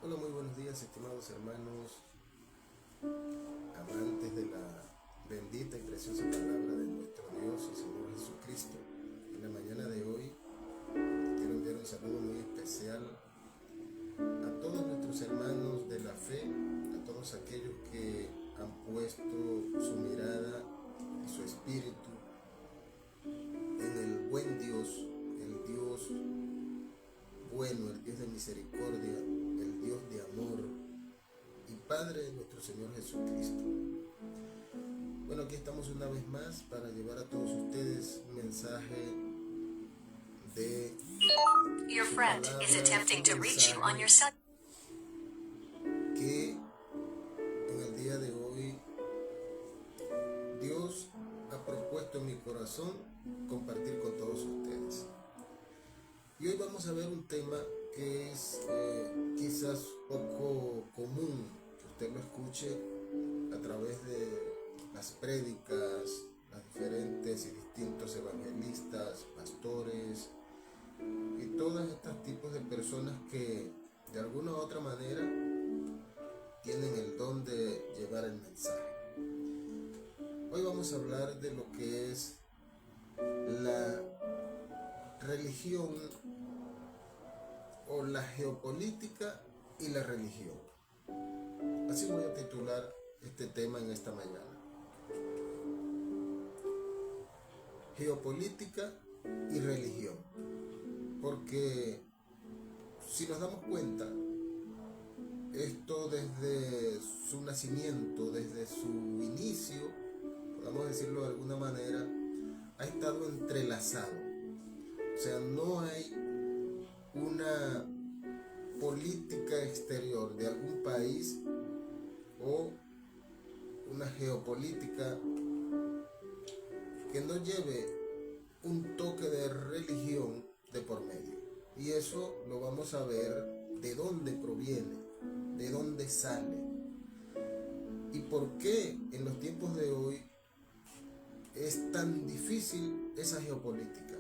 Hola, muy buenos días, estimados hermanos, amantes de la bendita y preciosa palabra de nuestro Dios y Señor Jesucristo. En la mañana de hoy quiero enviar un saludo muy especial a todos nuestros hermanos de la fe, a todos aquellos que han puesto su mirada y su espíritu en el buen Dios, el Dios bueno, el Dios de misericordia, el Dios de amor y Padre de nuestro Señor Jesucristo. Bueno, aquí estamos una vez más para llevar a todos ustedes un mensaje de Your su friend palabra, is attempting su to reach you on mensaje your cell. que en el día de hoy Dios ha propuesto en mi corazón compartir con todos ustedes. Y hoy vamos a ver un tema que es quizás poco común que usted lo escuche a través de las prédicas, las diferentes y distintos evangelistas, pastores y todos estos tipos de personas que de alguna u otra manera tienen el don de llevar el mensaje. Hoy vamos a hablar de lo que es la religión o la geopolítica y la religión. Así voy a titular este tema en esta mañana. Geopolítica y religión. Porque si nos damos cuenta, esto desde su nacimiento, desde su inicio, podemos decirlo de alguna manera, ha estado entrelazado. O sea, no hay una política exterior de algún país o una geopolítica que no lleve un toque de religión de por medio. Y eso lo vamos a ver de dónde proviene, de dónde sale y por qué en los tiempos de hoy es tan difícil esa geopolítica.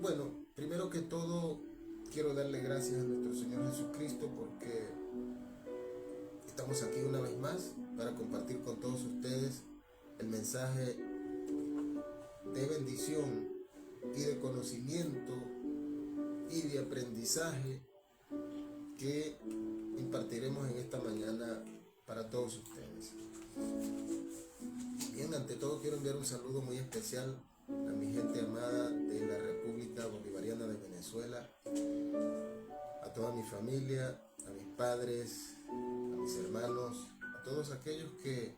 Bueno, primero que todo quiero darle gracias a nuestro Señor Jesucristo porque estamos aquí una vez más para compartir con todos ustedes el mensaje de bendición y de conocimiento y de aprendizaje que impartiremos en esta mañana para todos ustedes. Bien, ante todo quiero enviar un saludo muy especial a mi gente amada de la República Bolivariana de Venezuela, a toda mi familia, a mis padres, a mis hermanos, a todos aquellos que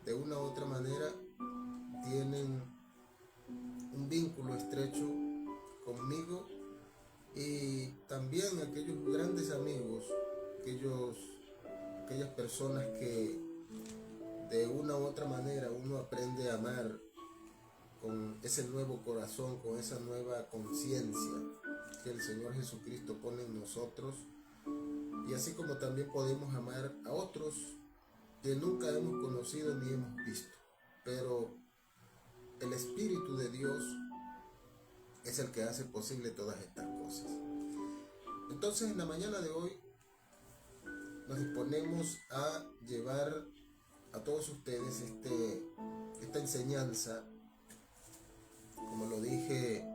de una u otra manera tienen un vínculo estrecho conmigo y también a aquellos grandes amigos, aquellas personas que de una u otra manera uno aprende a amar con ese nuevo corazón, con esa nueva conciencia que el Señor Jesucristo pone en nosotros, y así como también podemos amar a otros que nunca hemos conocido ni hemos visto, pero el Espíritu de Dios es el que hace posible todas estas cosas. Entonces, en la mañana de hoy nos disponemos a llevar a todos ustedes esta enseñanza, como lo dije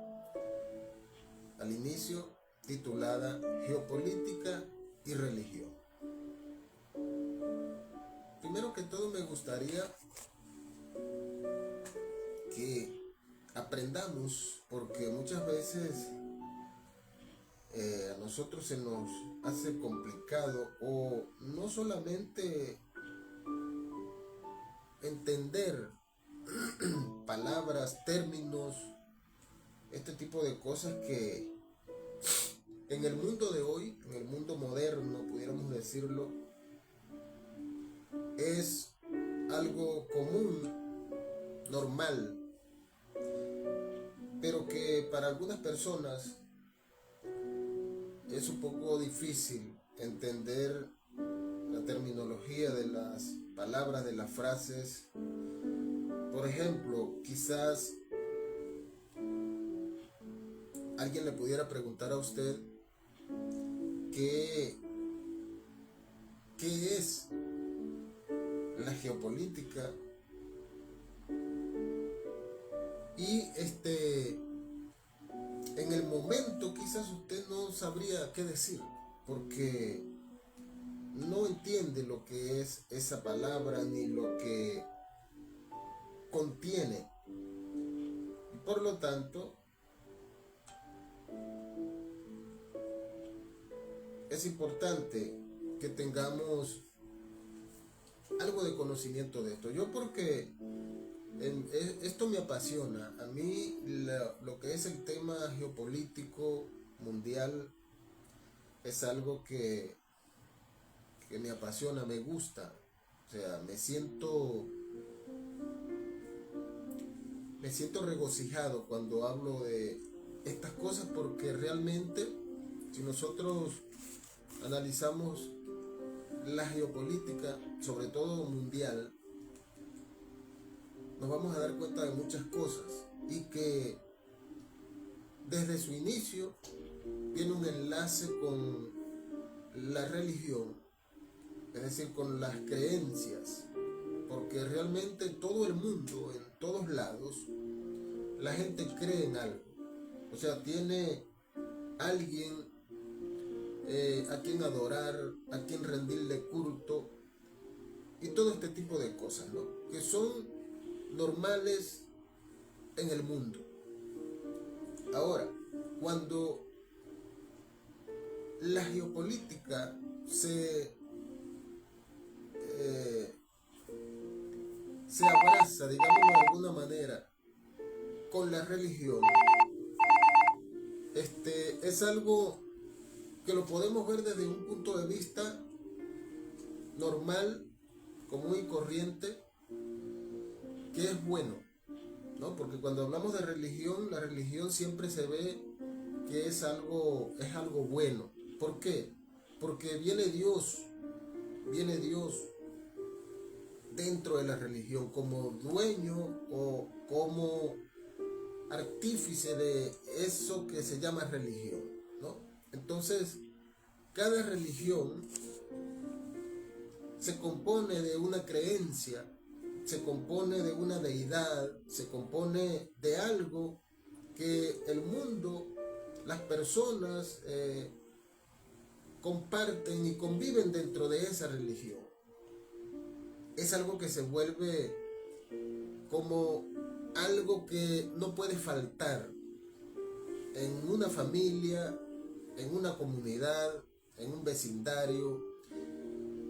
al inicio, titulada Geopolítica y Religión. Primero que todo me gustaría que aprendamos, porque muchas veces a nosotros se nos hace complicado o no solamente entender palabras, términos, este tipo de cosas que en el mundo de hoy, en el mundo moderno, pudiéramos decirlo, es algo común, normal, pero que para algunas personas es un poco difícil entender la terminología de las palabras, de las frases. Por ejemplo, quizás alguien le pudiera preguntar a usted qué es la geopolítica. Y en el momento quizás usted no sabría qué decir, porque no entiende lo que es esa palabra ni lo que contiene. Y por lo tanto, es importante que tengamos algo de conocimiento de esto. Yo porque esto me apasiona. A mí lo que es el tema geopolítico mundial es algo que me apasiona, me gusta. O sea, me siento regocijado cuando hablo de estas cosas, porque realmente si nosotros analizamos la geopolítica, sobre todo mundial, nos vamos a dar cuenta de muchas cosas, y que desde su inicio tiene un enlace con la religión, es decir, con las creencias, porque realmente todo el mundo, en todos lados, la gente cree en algo. O sea, tiene alguien a quien adorar, a quien rendirle culto, y todo este tipo de cosas, ¿no?, que son normales en el mundo. Ahora, cuando la geopolítica se abraza, digámoslo de alguna manera, con la religión, es algo que lo podemos ver desde un punto de vista normal, común y corriente, que es bueno, ¿no? Porque cuando hablamos de religión, la religión siempre se ve que es algo bueno. ¿Por qué? Porque viene Dios dentro de la religión como dueño o como artífice de eso que se llama religión, ¿no? Entonces, cada religión se compone de una creencia, se compone de una deidad, se compone de algo que el mundo, las personas comparten y conviven dentro de esa religión. Es algo que se vuelve como algo que no puede faltar en una familia, en una comunidad, en un vecindario,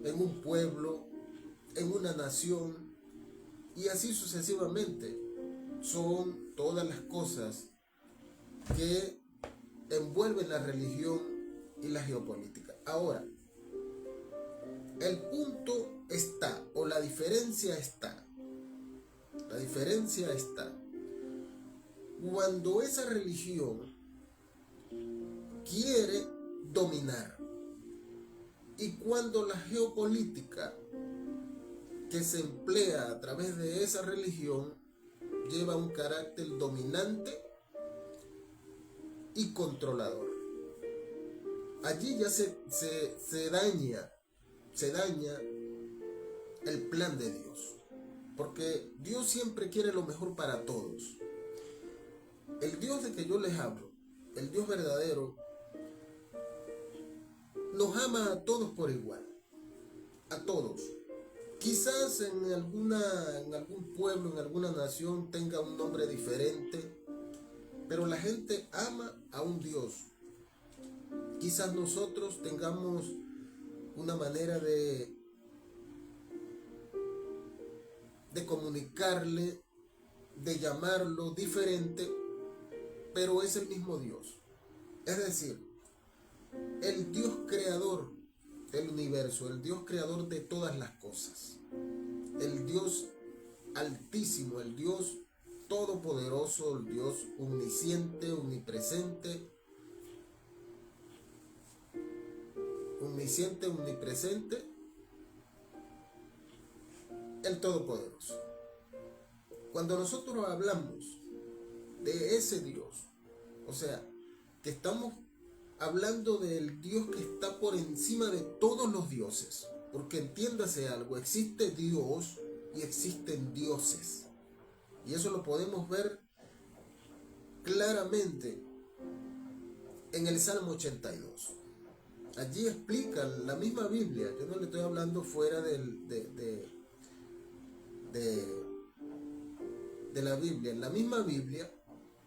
en un pueblo, en una nación, y así sucesivamente. Son todas las cosas que envuelven la religión y la geopolítica. Ahora, el punto está, o la diferencia está. La diferencia está cuando esa religión quiere dominar, y cuando la geopolítica que se emplea a través de esa religión lleva un carácter dominante y controlador. Allí ya se daña el plan de Dios, porque Dios siempre quiere lo mejor para todos. El Dios de que yo les hablo, el Dios verdadero, nos ama a todos por igual, a todos. Quizás en algún pueblo, en alguna nación tenga un nombre diferente, pero la gente ama a un Dios. Quizás nosotros tengamos una manera de comunicarle, de llamarlo diferente, pero es el mismo Dios. Es decir, el Dios creador del universo, el Dios creador de todas las cosas, el Dios altísimo, el Dios todopoderoso, el Dios omnisciente, omnipresente, el todopoderoso. Cuando nosotros hablamos de ese Dios, o sea, que estamos hablando del Dios que está por encima de todos los dioses. Porque entiéndase algo, existe Dios y existen dioses. Y eso lo podemos ver claramente en el Salmo 82. Allí explica la misma Biblia. Yo no le estoy hablando fuera de la Biblia. En la misma Biblia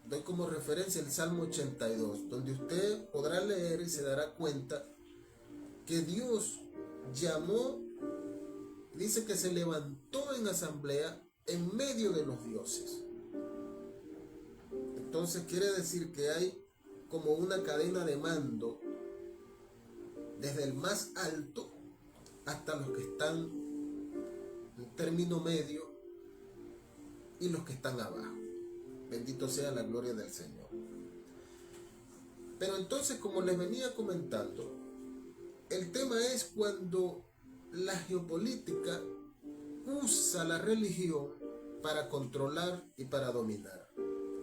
doy como referencia el Salmo 82, donde usted podrá leer y se dará cuenta que Dios llamó, dice que se levantó en asamblea en medio de los dioses. Entonces quiere decir que hay como una cadena de mando desde el más alto hasta los que están en término medio y los que están abajo. Bendito sea la gloria del Señor. Pero entonces, como les venía comentando, el tema es cuando la geopolítica usa la religión para controlar y para dominar.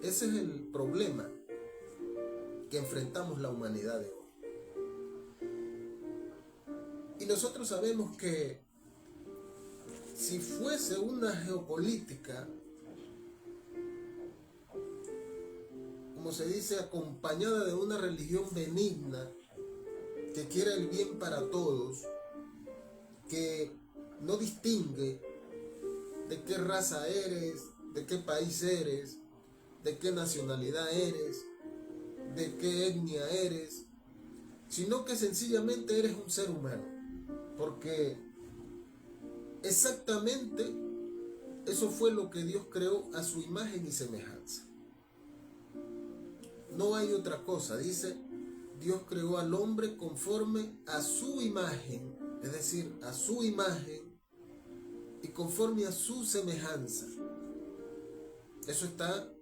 Ese es el problema que enfrentamos la humanidad de hoy. Y nosotros sabemos que si fuese una geopolítica, como se dice, acompañada de una religión benigna, que quiera el bien para todos, que no distingue de qué raza eres, de qué país eres, de qué nacionalidad eres, de qué etnia eres, sino que sencillamente eres un ser humano, porque exactamente eso fue lo que Dios creó a su imagen y semejanza. No hay otra cosa. Dice, Dios creó al hombre conforme a su imagen, es decir, a su imagen y conforme a su semejanza. Eso está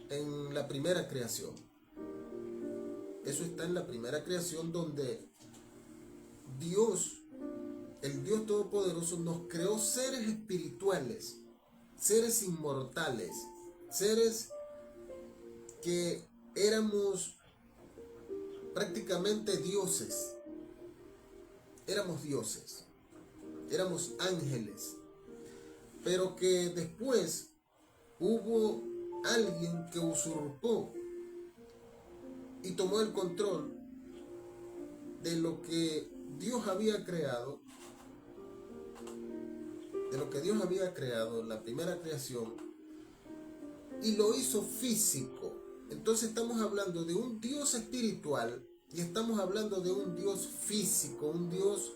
en la primera creación. Eso está en la primera creación, donde Dios, el Dios Todopoderoso, nos creó seres espirituales, seres inmortales, seres que éramos prácticamente dioses. Éramos dioses, éramos ángeles, pero que después hubo alguien que usurpó y tomó el control de lo que Dios había creado, la primera creación, y lo hizo físico. Entonces estamos hablando de un Dios espiritual y estamos hablando de un Dios físico, un Dios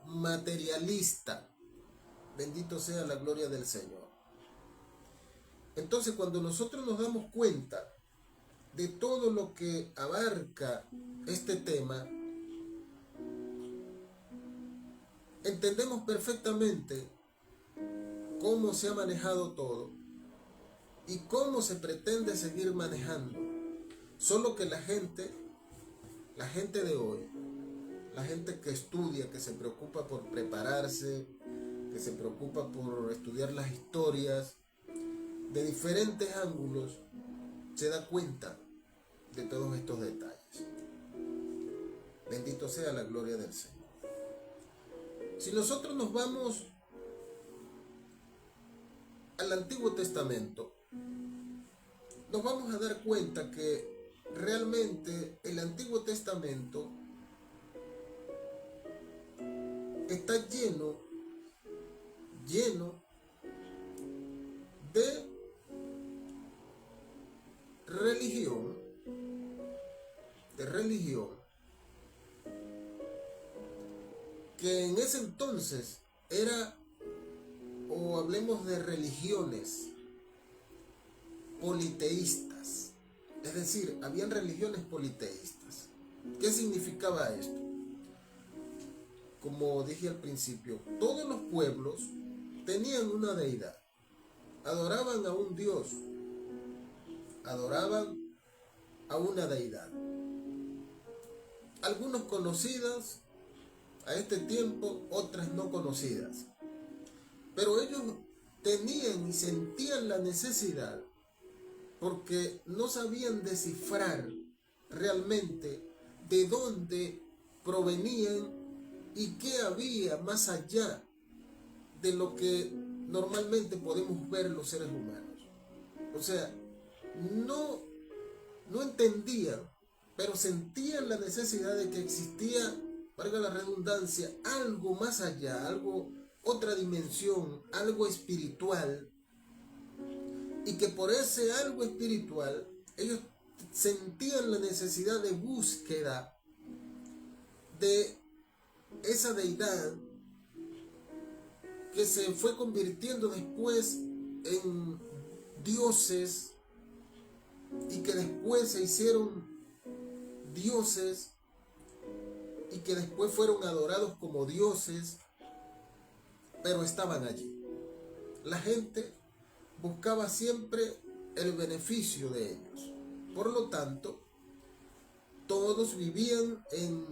materialista. Bendito sea la gloria del Señor. Entonces, cuando nosotros nos damos cuenta de todo lo que abarca este tema, entendemos perfectamente cómo se ha manejado todo y cómo se pretende seguir manejando. Solo que la gente de hoy, la gente que estudia, que se preocupa por prepararse, que se preocupa por estudiar las historias de diferentes ángulos, se da cuenta de todos estos detalles. Bendito sea la gloria del Señor. Si nosotros nos vamos al Antiguo Testamento, nos vamos a dar cuenta que realmente el Antiguo Testamento está lleno de religión que en ese entonces era, o hablemos de religiones politeístas. Es decir, habían religiones politeístas. ¿Qué significaba esto? Como dije al principio, todos los pueblos tenían una deidad. Adoraban a un Dios. Adoraban a una deidad. Algunos conocidas a este tiempo, otras no conocidas. Pero ellos tenían y sentían la necesidad, porque no sabían descifrar realmente de dónde provenían y qué había más allá de lo que normalmente podemos ver los seres humanos. O sea, no, no entendían, pero sentían la necesidad de que existía, valga la redundancia, algo más allá, algo, otra dimensión, algo espiritual, y que por ese algo espiritual ellos sentían la necesidad de búsqueda de esa deidad que se fue convirtiendo después en dioses y que después se hicieron dioses y que después fueron adorados como dioses, pero estaban allí. La gente buscaba siempre el beneficio de ellos. Por lo tanto, todos vivían en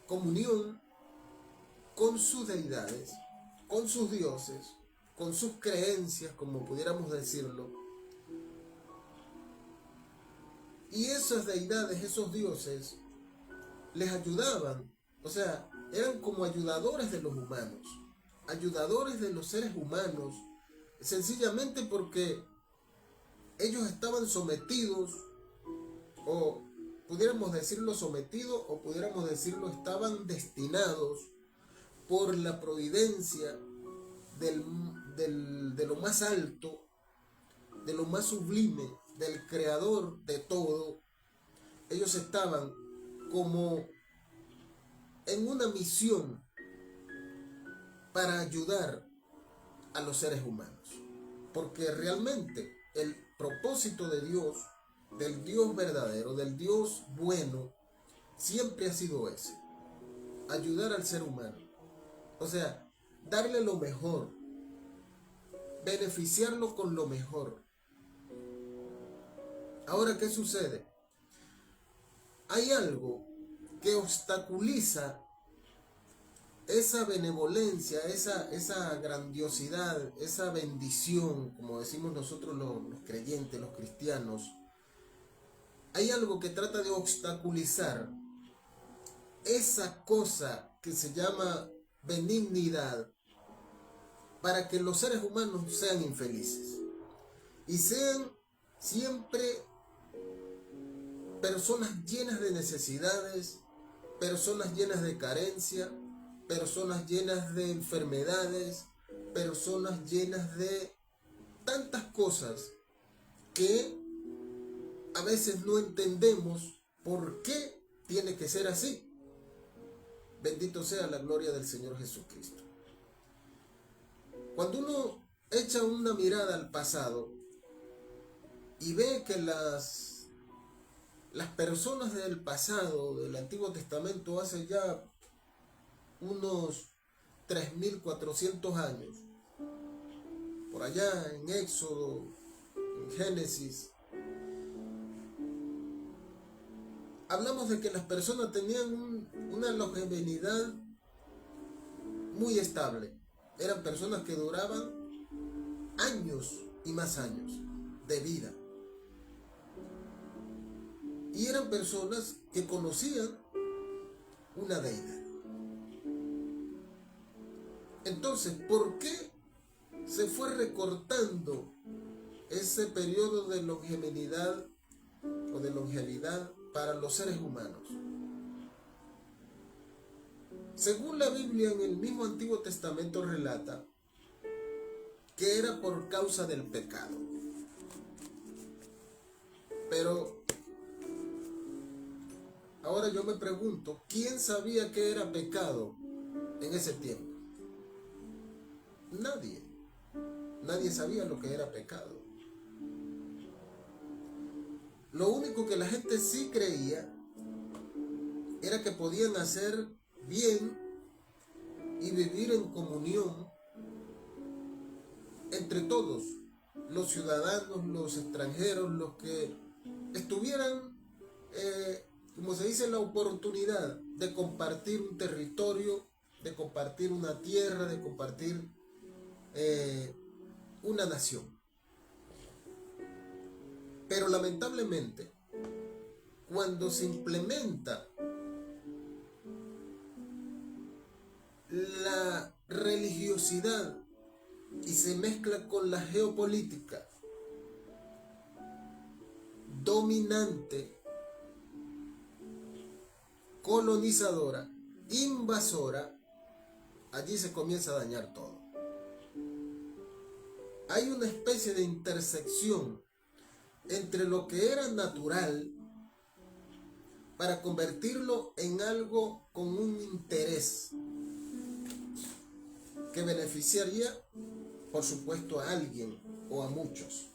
comunión con sus deidades, con sus dioses, con sus creencias, como pudiéramos decirlo. Y esas deidades, esos dioses, les ayudaban, o sea, eran como ayudadores de los humanos, ayudadores de los seres humanos, sencillamente porque ellos estaban sometidos, o pudiéramos decirlo sometidos, o pudiéramos decirlo estaban destinados por la providencia de lo más alto, de lo más sublime, del creador de todo. Ellos estaban como en una misión para ayudar a los seres humanos, porque realmente el propósito de Dios, del Dios verdadero, del Dios bueno, siempre ha sido ese: ayudar al ser humano. O sea, darle lo mejor, beneficiarlo con lo mejor. Ahora, ¿qué sucede? Hay algo que obstaculiza esa benevolencia, esa grandiosidad, esa bendición, como decimos nosotros los creyentes, los cristianos. Hay algo que trata de obstaculizar esa cosa que se llama benignidad, para que los seres humanos sean infelices y sean siempre personas llenas de necesidades, personas llenas de carencia, personas llenas de enfermedades, personas llenas de tantas cosas que a veces no entendemos por qué tiene que ser así. Bendito sea la gloria del Señor Jesucristo. Cuando uno echa una mirada al pasado y ve que las personas del pasado, del Antiguo Testamento, hace ya unos 3400 años, por allá en Éxodo, en Génesis, hablamos de que las personas tenían una longevidad muy estable. Eran personas que duraban años y más años de vida. Y eran personas que conocían una deidad. Entonces, ¿por qué se fue recortando ese periodo de longevidad o de longevidad para los seres humanos? Según la Biblia, en el mismo Antiguo Testamento relata que era por causa del pecado. Pero ahora yo me pregunto, ¿quién sabía que era pecado en ese tiempo? Nadie. Nadie sabía lo que era pecado. Lo único que la gente sí creía era que podían hacer bien y vivir en comunión entre todos, los ciudadanos, los extranjeros, los que estuvieran, como se dice, la oportunidad de compartir un territorio, de compartir una tierra, de compartir una nación. Pero lamentablemente, cuando se implementa la religiosidad y se mezcla con la geopolítica dominante, colonizadora, invasora, allí se comienza a dañar todo. Hay una especie de intersección entre lo que era natural para convertirlo en algo con un interés que beneficiaría, por supuesto, a alguien o a muchos.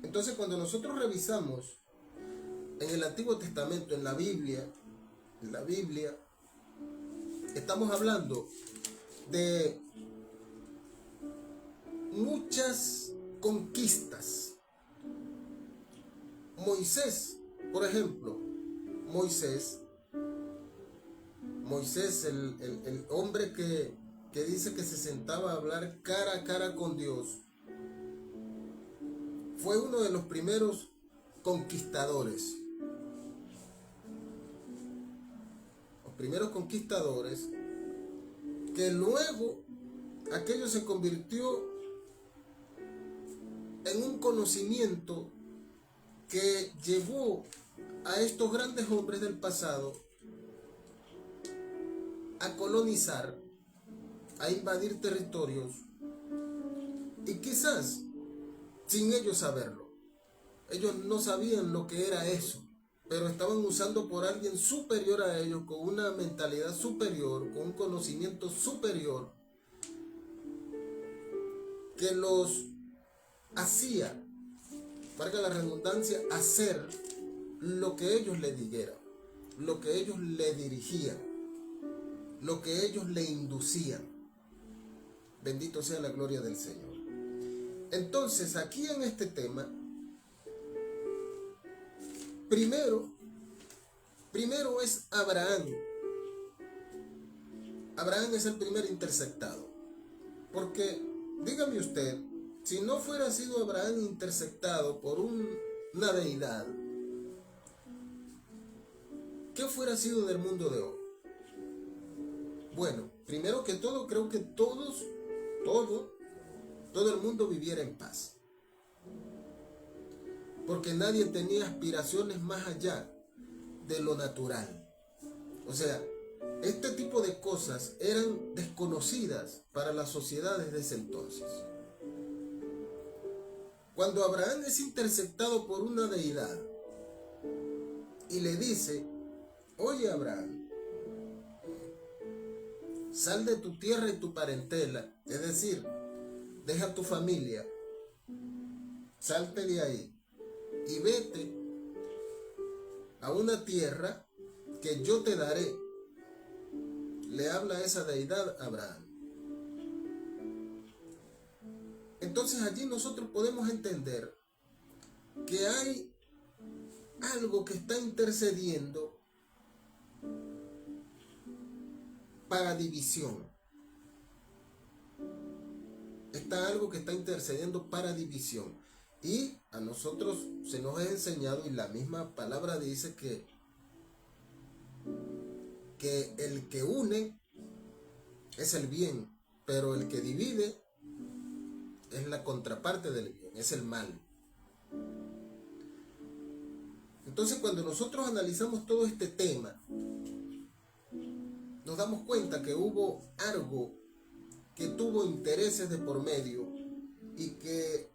Entonces, cuando nosotros revisamos en el Antiguo Testamento, en la Biblia, estamos hablando de muchas conquistas. Moisés, por ejemplo, Moisés, el hombre que dice que se sentaba a hablar cara a cara con Dios, fue uno de los primeros conquistadores. Los primeros conquistadores que luego aquello se convirtió en un conocimiento que llevó a estos grandes hombres del pasado a colonizar, a invadir territorios y quizás sin ellos saberlo. Ellos no sabían lo que era eso, pero estaban usando por alguien superior a ellos, con una mentalidad superior, con un conocimiento superior, que los hacía, valga la redundancia, hacer lo que ellos le dijeran, lo que ellos le dirigían, lo que ellos le inducían. Bendito sea la gloria del Señor. Entonces, aquí en este tema, primero es Abraham. Abraham es el primer interceptado. Porque, dígame usted, si no fuera sido Abraham interceptado por una deidad, ¿qué fuera sido del mundo de hoy? Bueno, primero que todo, creo que todo el mundo viviera en paz. Porque nadie tenía aspiraciones más allá de lo natural. O sea, este tipo de cosas eran desconocidas para las sociedades de ese entonces. Cuando Abraham es interceptado por una deidad y le dice: oye Abraham, sal de tu tierra y tu parentela, es decir, deja tu familia, salte de ahí y vete a una tierra que yo te daré. Le habla esa deidad a Abraham. Entonces allí nosotros podemos entender que hay algo que está intercediendo para división. Está algo que está intercediendo para división. Y a nosotros se nos ha enseñado, y la misma palabra dice que el que une es el bien, pero el que divide es la contraparte del bien, es el mal. Entonces, cuando nosotros analizamos todo este tema, nos damos cuenta que hubo algo que tuvo intereses de por medio y que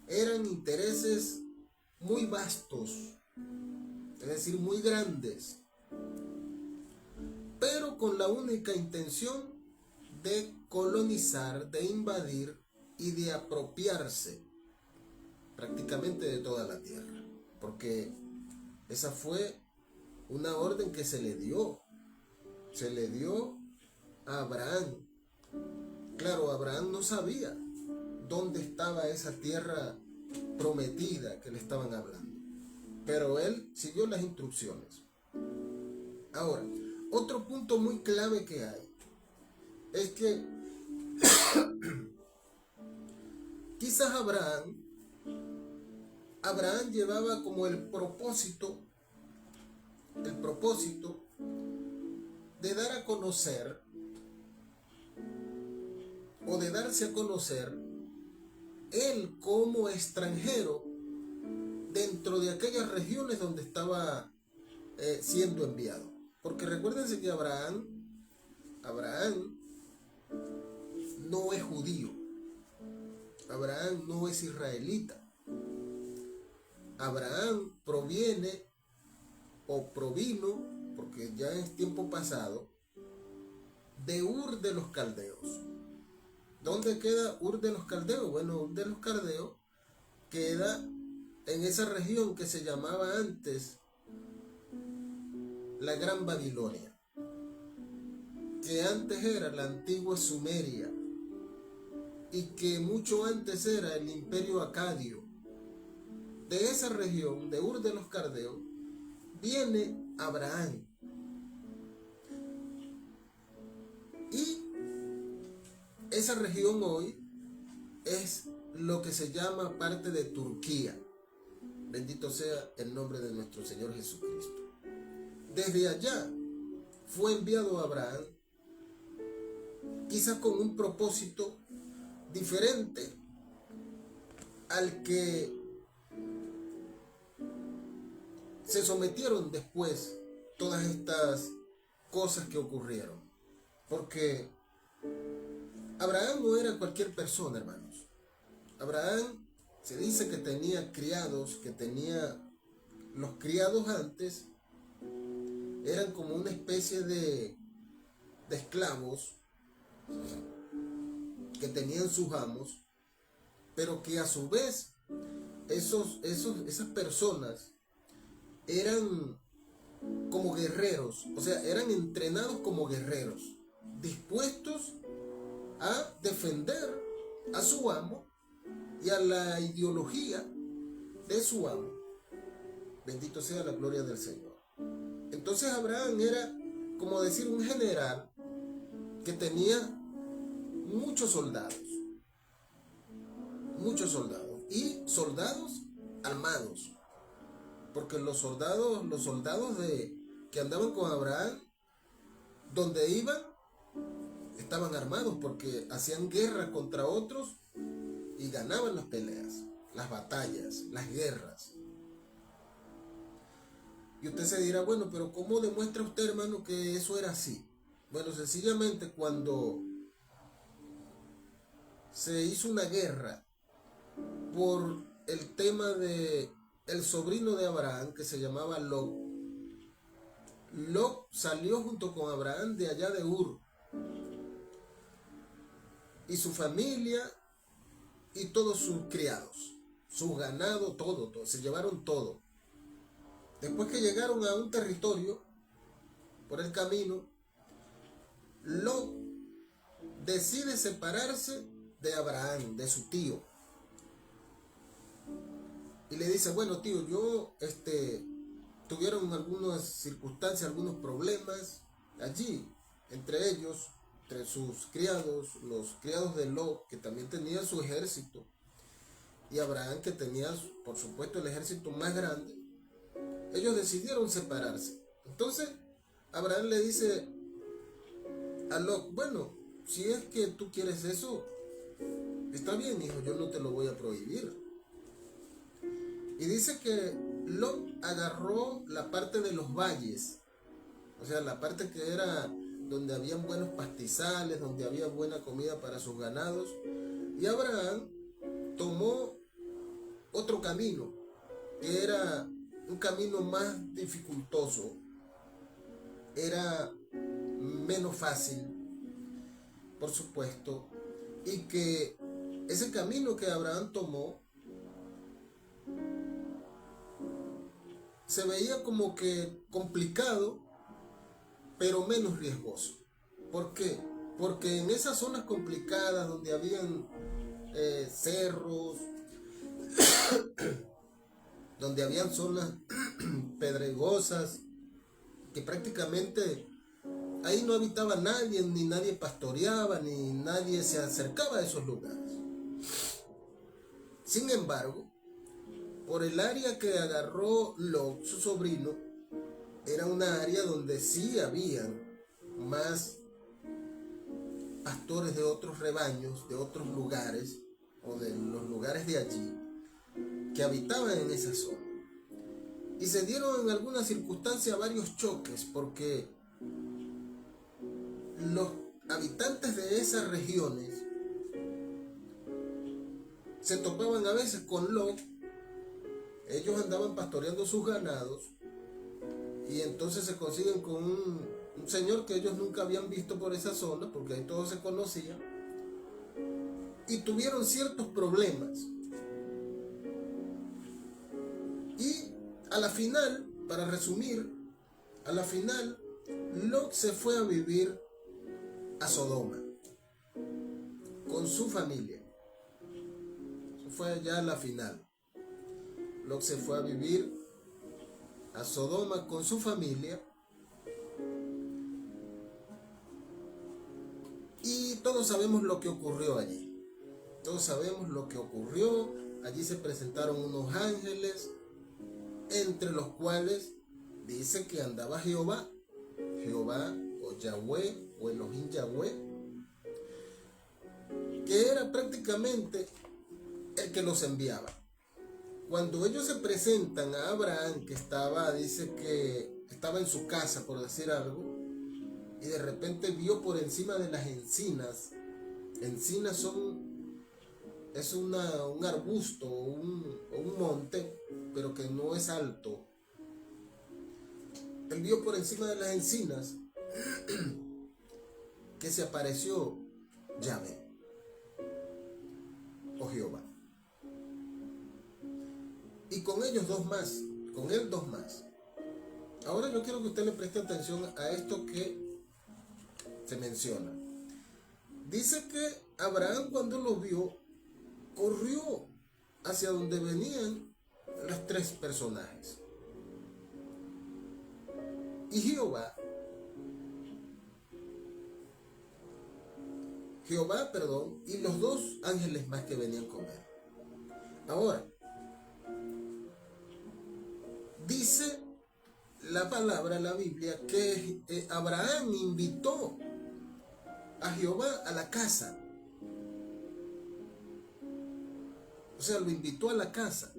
eran intereses muy vastos, es decir, muy grandes, pero con la única intención de colonizar, de invadir y de apropiarse prácticamente de toda la tierra, porque esa fue una orden que se le dio a Abraham. Claro, Abraham no sabía dónde estaba esa tierra prometida que le estaban hablando, pero él siguió las instrucciones. Ahora, otro punto muy clave que hay es que quizás Abraham llevaba como el propósito el propósito de dar a conocer o de darse a conocer él como extranjero dentro de aquellas regiones donde estaba siendo enviado. Porque recuérdense que Abraham no es judío, Abraham no es israelita. Abraham proviene o provino, porque ya es tiempo pasado, de Ur de los Caldeos. ¿Dónde queda Ur de los Caldeos? Bueno, Ur de los Caldeos queda en esa región que se llamaba antes la Gran Babilonia, que antes era la antigua Sumeria y que mucho antes era el Imperio Acadio. De esa región, de Ur de los Caldeos, viene Abraham. Y esa región hoy es lo que se llama parte de Turquía. Bendito sea el nombre de nuestro Señor Jesucristo. Desde allá fue enviado Abraham, quizás con un propósito diferente al que se sometieron después todas estas cosas que ocurrieron. Porque Abraham no era cualquier persona, hermanos. Abraham se dice que tenía criados, que tenía los criados antes, eran como una especie de esclavos que tenían sus amos, pero que a su vez esas personas eran como guerreros, o sea, eran entrenados como guerreros, dispuestos a defender a su amo y a la ideología de su amo. Bendito sea la gloria del Señor. Entonces Abraham era, como decir, un general que tenía muchos soldados y soldados armados, porque los soldados que andaban con Abraham, donde iban, estaban armados porque hacían guerra contra otros y ganaban las peleas, las batallas, las guerras. Y usted se dirá, bueno, pero ¿cómo demuestra usted, hermano, que eso era así? Bueno, sencillamente cuando se hizo una guerra por el tema de el sobrino de Abraham, que se llamaba Lot. Lot salió junto con Abraham de allá de Ur, y su familia y todos sus criados, su ganado, todo, se llevaron todo. Después que llegaron a un territorio, por el camino, Lot decide separarse de Abraham, de su tío. Y le dice, bueno, tío, tuvieron algunas circunstancias, algunos problemas allí, entre ellos, entre sus criados, los criados de Lot, que también tenían su ejército, y Abraham, que tenía, por supuesto, el ejército más grande. Ellos decidieron separarse. Entonces Abraham le dice a Lot, bueno, si es que tú quieres eso, está bien, hijo, yo no te lo voy a prohibir. Y dice que Lot agarró la parte de los valles, o sea, la parte que era donde habían buenos pastizales, donde había buena comida para sus ganados, y Abraham tomó otro camino, que era un camino más dificultoso, era menos fácil, por supuesto, y que ese camino que Abraham tomó se veía como que complicado, pero menos riesgoso. ¿Por qué? Porque en esas zonas complicadas donde habían cerros, donde habían zonas pedregosas, que prácticamente ahí no habitaba nadie, ni nadie pastoreaba, ni nadie se acercaba a esos lugares. Sin embargo, por el área que agarró Lot, su sobrino, era una área donde sí habían más pastores de otros rebaños, de otros lugares, o de los lugares de allí, que habitaban en esa zona. Y se dieron en algunas circunstancias varios choques, porque los habitantes de esas regiones se topaban a veces con Lot. Ellos andaban pastoreando sus ganados y entonces se consiguen con un señor que ellos nunca habían visto por esa zona, porque ahí todos se conocían, y tuvieron ciertos problemas. Y a la final, para resumir, a la final Lot se fue a vivir a Sodoma con su familia. Eso fue ya la final. Lot se fue a vivir a Sodoma con su familia. Y todos sabemos lo que ocurrió allí. Todos sabemos lo que ocurrió. Allí se presentaron unos ángeles, entre los cuales dice que andaba Jehová o Yahweh o Elohim Yahweh, que era prácticamente el que los enviaba. Cuando ellos se presentan a Abraham, que dice que estaba en su casa, por decir algo, y de repente vio por encima de las encinas. Encinas es un arbusto o un monte, pero que no es alto. Él vio por encima de las encinas que se apareció Yahvé o Jehová. Y con ellos con él dos más. Ahora yo quiero que usted le preste atención a esto que se menciona. Dice que Abraham, cuando lo vio, corrió hacia donde venían los tres personajes. Y Jehová, y los dos ángeles más que venían con él. Ahora, dice la palabra, la Biblia, que Abraham invitó a Jehová a la casa. O sea, lo invitó a la casa.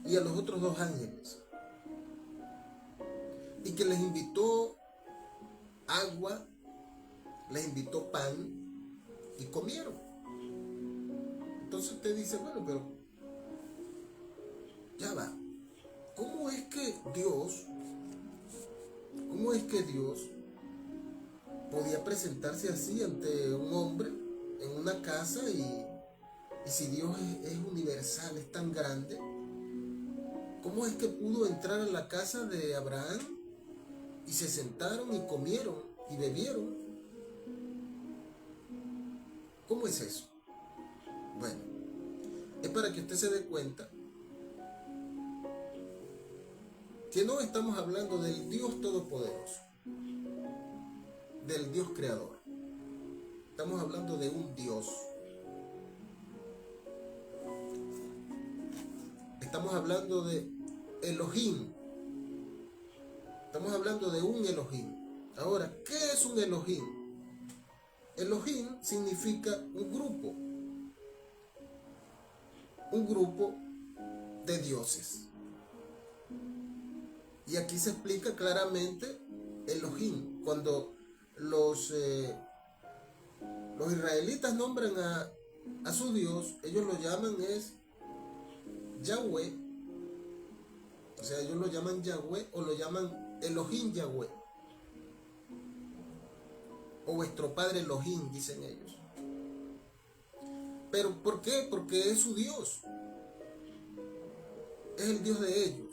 Y a los otros dos ángeles. Y que les invitó agua, les invitó pan y comieron. Entonces usted dice, bueno, pero ya va. ¿Cómo es que Dios podía presentarse así ante un hombre en una casa? Y si Dios es universal, es tan grande, ¿cómo es que pudo entrar a la casa de Abraham y se sentaron y comieron y bebieron? ¿Cómo es eso? Bueno, es para que usted se dé cuenta que no estamos hablando del Dios Todopoderoso, del Dios Creador. Estamos hablando de un Dios. Estamos hablando de Elohim. Estamos hablando de un Elohim. Ahora, ¿qué es un Elohim? Elohim significa un grupo de dioses. Y aquí se explica claramente Elohim. Cuando los israelitas nombran a su Dios, ellos lo llaman Yahweh. O sea, ellos lo llaman Yahweh o lo llaman Elohim Yahweh. O vuestro padre Elohim, dicen ellos. ¿Pero por qué? Porque es su Dios. Es el Dios de ellos.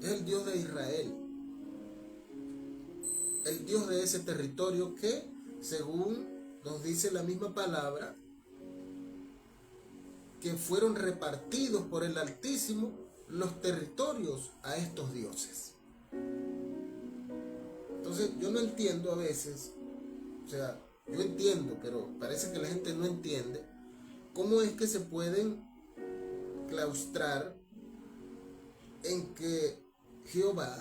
Es el Dios de Israel. El Dios de ese territorio que, según nos dice la misma palabra, que fueron repartidos por el Altísimo los territorios a estos dioses. Entonces yo no entiendo a veces, o sea, yo entiendo, pero parece que la gente no entiende cómo es que se pueden claustrar en que Jehová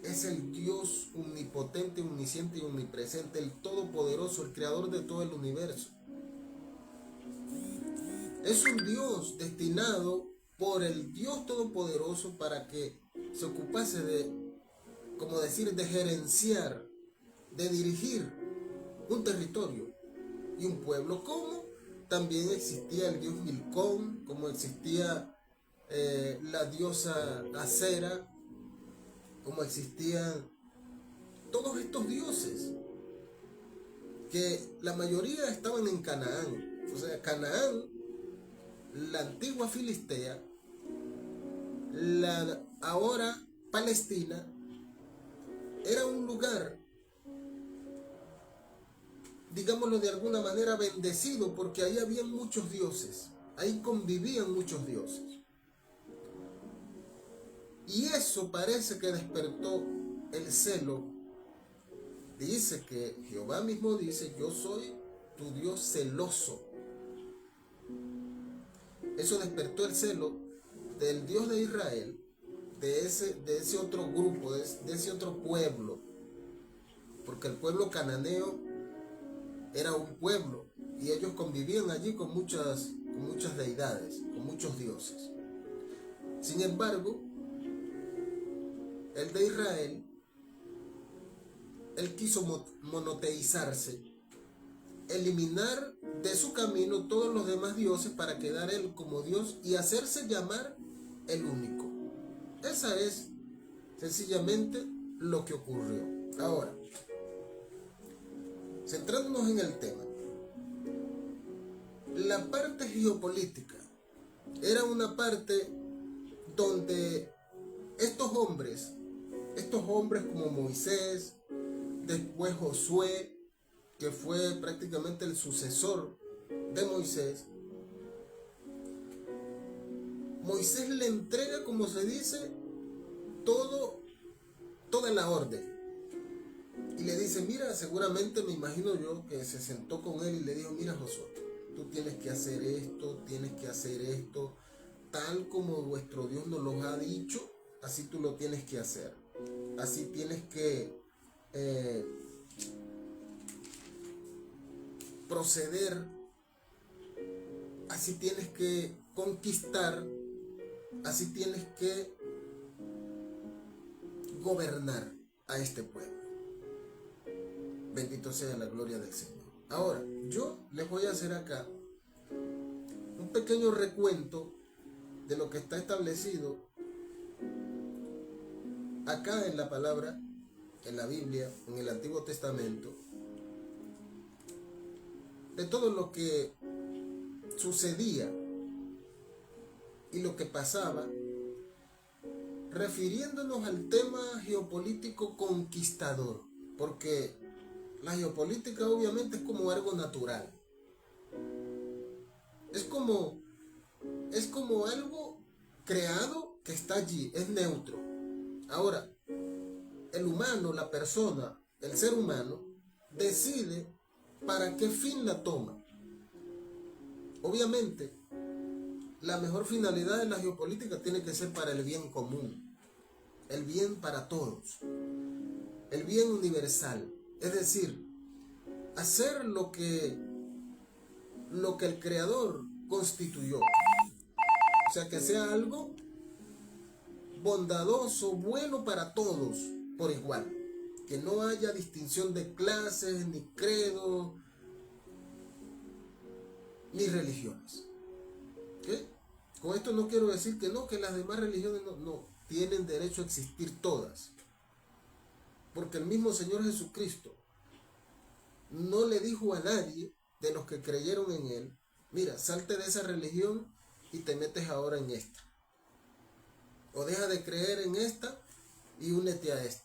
es el Dios omnipotente, omnisciente y omnipresente, el todopoderoso, el creador de todo el universo. Es un Dios destinado por el Dios todopoderoso para que se ocupase de, como decir, de gerenciar, de dirigir un territorio y un pueblo. Como también existía el dios Milcón, como existía la diosa Acera, como existían todos estos dioses, que la mayoría estaban en Canaán. O sea, Canaán, la antigua Filistea, la ahora Palestina, era un lugar, digámoslo de alguna manera, bendecido, porque ahí había muchos dioses, ahí convivían muchos dioses. Y eso parece que despertó el celo. Dice que Jehová mismo dice: yo soy tu Dios celoso. Eso despertó el celo del Dios de Israel, de ese otro grupo, de ese otro pueblo. Porque el pueblo cananeo era un pueblo y ellos convivían allí con muchas deidades, con muchos dioses. Sin embargo, el de Israel, él quiso monoteizarse, eliminar de su camino todos los demás dioses para quedar él como Dios y hacerse llamar el único. Esa es sencillamente lo que ocurrió. Ahora, centrándonos en el tema, la parte geopolítica era una parte donde estos hombres como Moisés, después Josué, que fue prácticamente el sucesor de Moisés, Moisés le entrega, como se dice, toda la orden. Y le dice: mira, seguramente me imagino yo que se sentó con él y le dijo: mira, Josué, tú tienes que hacer esto, tal como vuestro Dios nos lo ha dicho, así tú lo tienes que hacer. Así tienes que proceder, así tienes que conquistar, así tienes que gobernar a este pueblo. Bendito sea la gloria del Señor. Ahora, yo les voy a hacer acá un pequeño recuento de lo que está establecido acá en la palabra, en la Biblia, en el Antiguo Testamento, de todo lo que sucedía y lo que pasaba, refiriéndonos al tema geopolítico conquistador, porque la geopolítica obviamente es como algo natural, es como algo creado que está allí, es neutro. Ahora, el humano, la persona, el ser humano, decide para qué fin la toma. Obviamente, la mejor finalidad de la geopolítica tiene que ser para el bien común, el bien para todos, el bien universal. Es decir, hacer lo que el Creador constituyó. O sea, que sea algo bondadoso, bueno para todos por igual. Que no haya distinción de clases, ni credo, ni religiones. ¿Okay? Con esto no quiero decir que no, que las demás religiones no tienen derecho a existir todas. Porque el mismo Señor Jesucristo no le dijo a nadie de los que creyeron en Él: mira, salte de esa religión y te metes ahora en esta. O deja de creer en esta y únete a esta.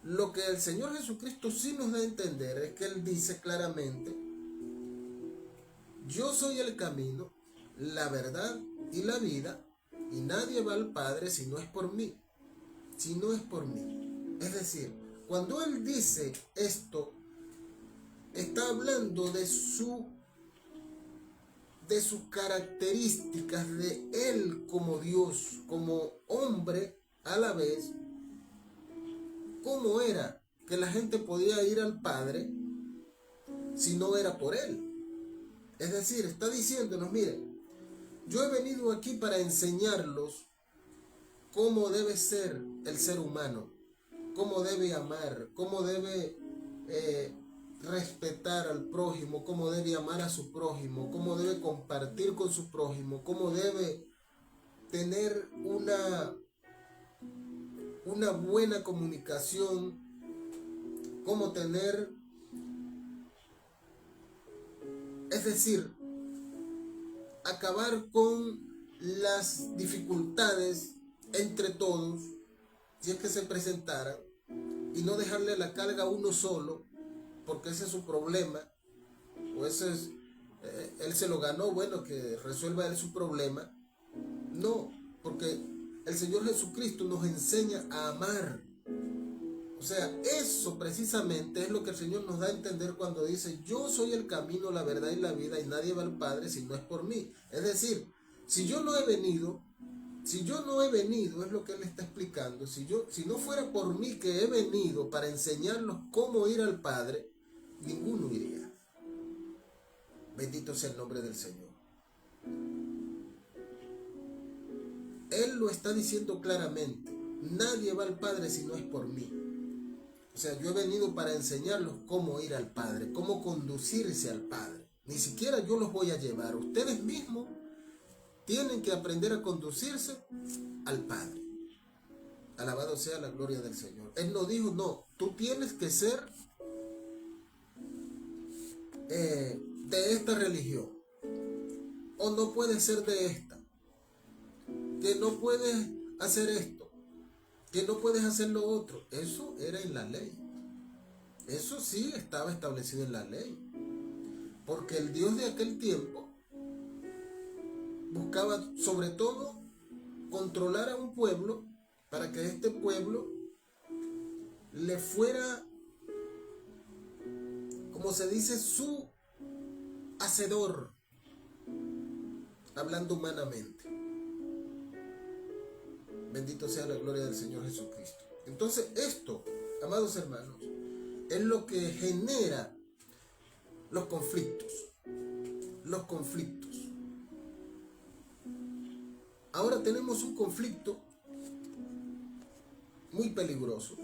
Lo que el Señor Jesucristo sí nos da a entender es que Él dice claramente: yo soy el camino, la verdad y la vida, y nadie va al Padre si no es por mí. Si no es por mí. Es decir, cuando Él dice esto, está hablando de sus características, de Él como Dios, como hombre, a la vez cómo era que la gente podía ir al Padre si no era por Él. Es decir, está diciéndonos, mire, yo he venido aquí para enseñarlos cómo debe ser el ser humano, cómo debe amar, cómo debe respetar al prójimo, cómo debe amar a su prójimo, cómo debe compartir con su prójimo, cómo debe tener una buena comunicación, cómo tener, es decir, acabar con las dificultades entre todos, si es que se presentaran, y no dejarle la carga a uno solo, porque ese es su problema, o ese es, él se lo ganó, bueno, que resuelva él su problema. No, porque el Señor Jesucristo nos enseña a amar. O sea, eso precisamente es lo que el Señor nos da a entender cuando dice: yo soy el camino, la verdad y la vida, y nadie va al Padre si no es por mí. Es decir, si yo no he venido, es lo que Él está explicando, si no fuera por mí que he venido para enseñarlos cómo ir al Padre, ninguno iría. Bendito sea el nombre del Señor. Él lo está diciendo claramente: nadie va al Padre si no es por mí. O sea, yo he venido para enseñarlos cómo ir al Padre, cómo conducirse al Padre. Ni siquiera yo los voy a llevar. Ustedes mismos tienen que aprender a conducirse al Padre. Alabado sea la gloria del Señor. Él no dijo: no, tú tienes que ser de esta religión, o no puedes ser de esta, que no puedes hacer esto, que no puedes hacer lo otro. Eso era en la ley. Eso sí estaba establecido en la ley. Porque el Dios de aquel tiempo buscaba sobre todo controlar a un pueblo para que este pueblo le fuera, como se dice, su hacedor, hablando humanamente. Bendito sea la gloria del Señor Jesucristo. Entonces esto, amados hermanos, es lo que genera los conflictos. Los conflictos. Ahora tenemos un conflicto muy peligroso.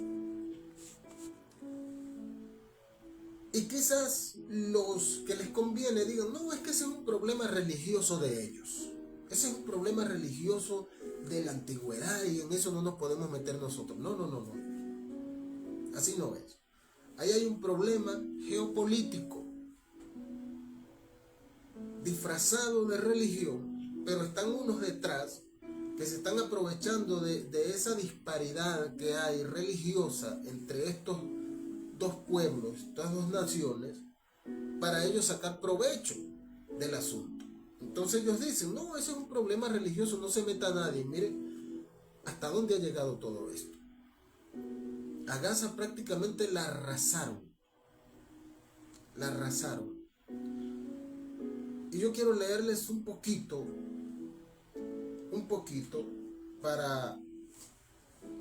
Y quizás los que les conviene digan: no, es que ese es un problema religioso de ellos. Ese es un problema religioso de la antigüedad y en eso no nos podemos meter nosotros. No. Así no es. Ahí hay un problema geopolítico disfrazado de religión, pero están unos detrás que se están aprovechando de esa disparidad que hay religiosa entre estos dos pueblos, estas dos naciones, para ellos sacar provecho del asunto. Entonces ellos dicen: no, ese es un problema religioso, no se meta a nadie. Mire hasta dónde ha llegado todo esto. A Gaza prácticamente la arrasaron. Y yo quiero leerles un poquito para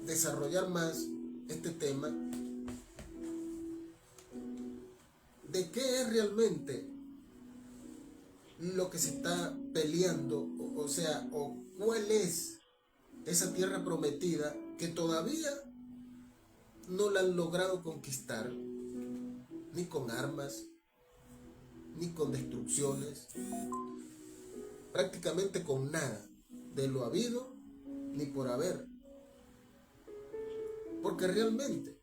desarrollar más este tema de qué es realmente lo que se está peleando, o cuál es esa tierra prometida que todavía no la han logrado conquistar, ni con armas, ni con destrucciones, prácticamente con nada de lo habido ni por haber. Porque realmente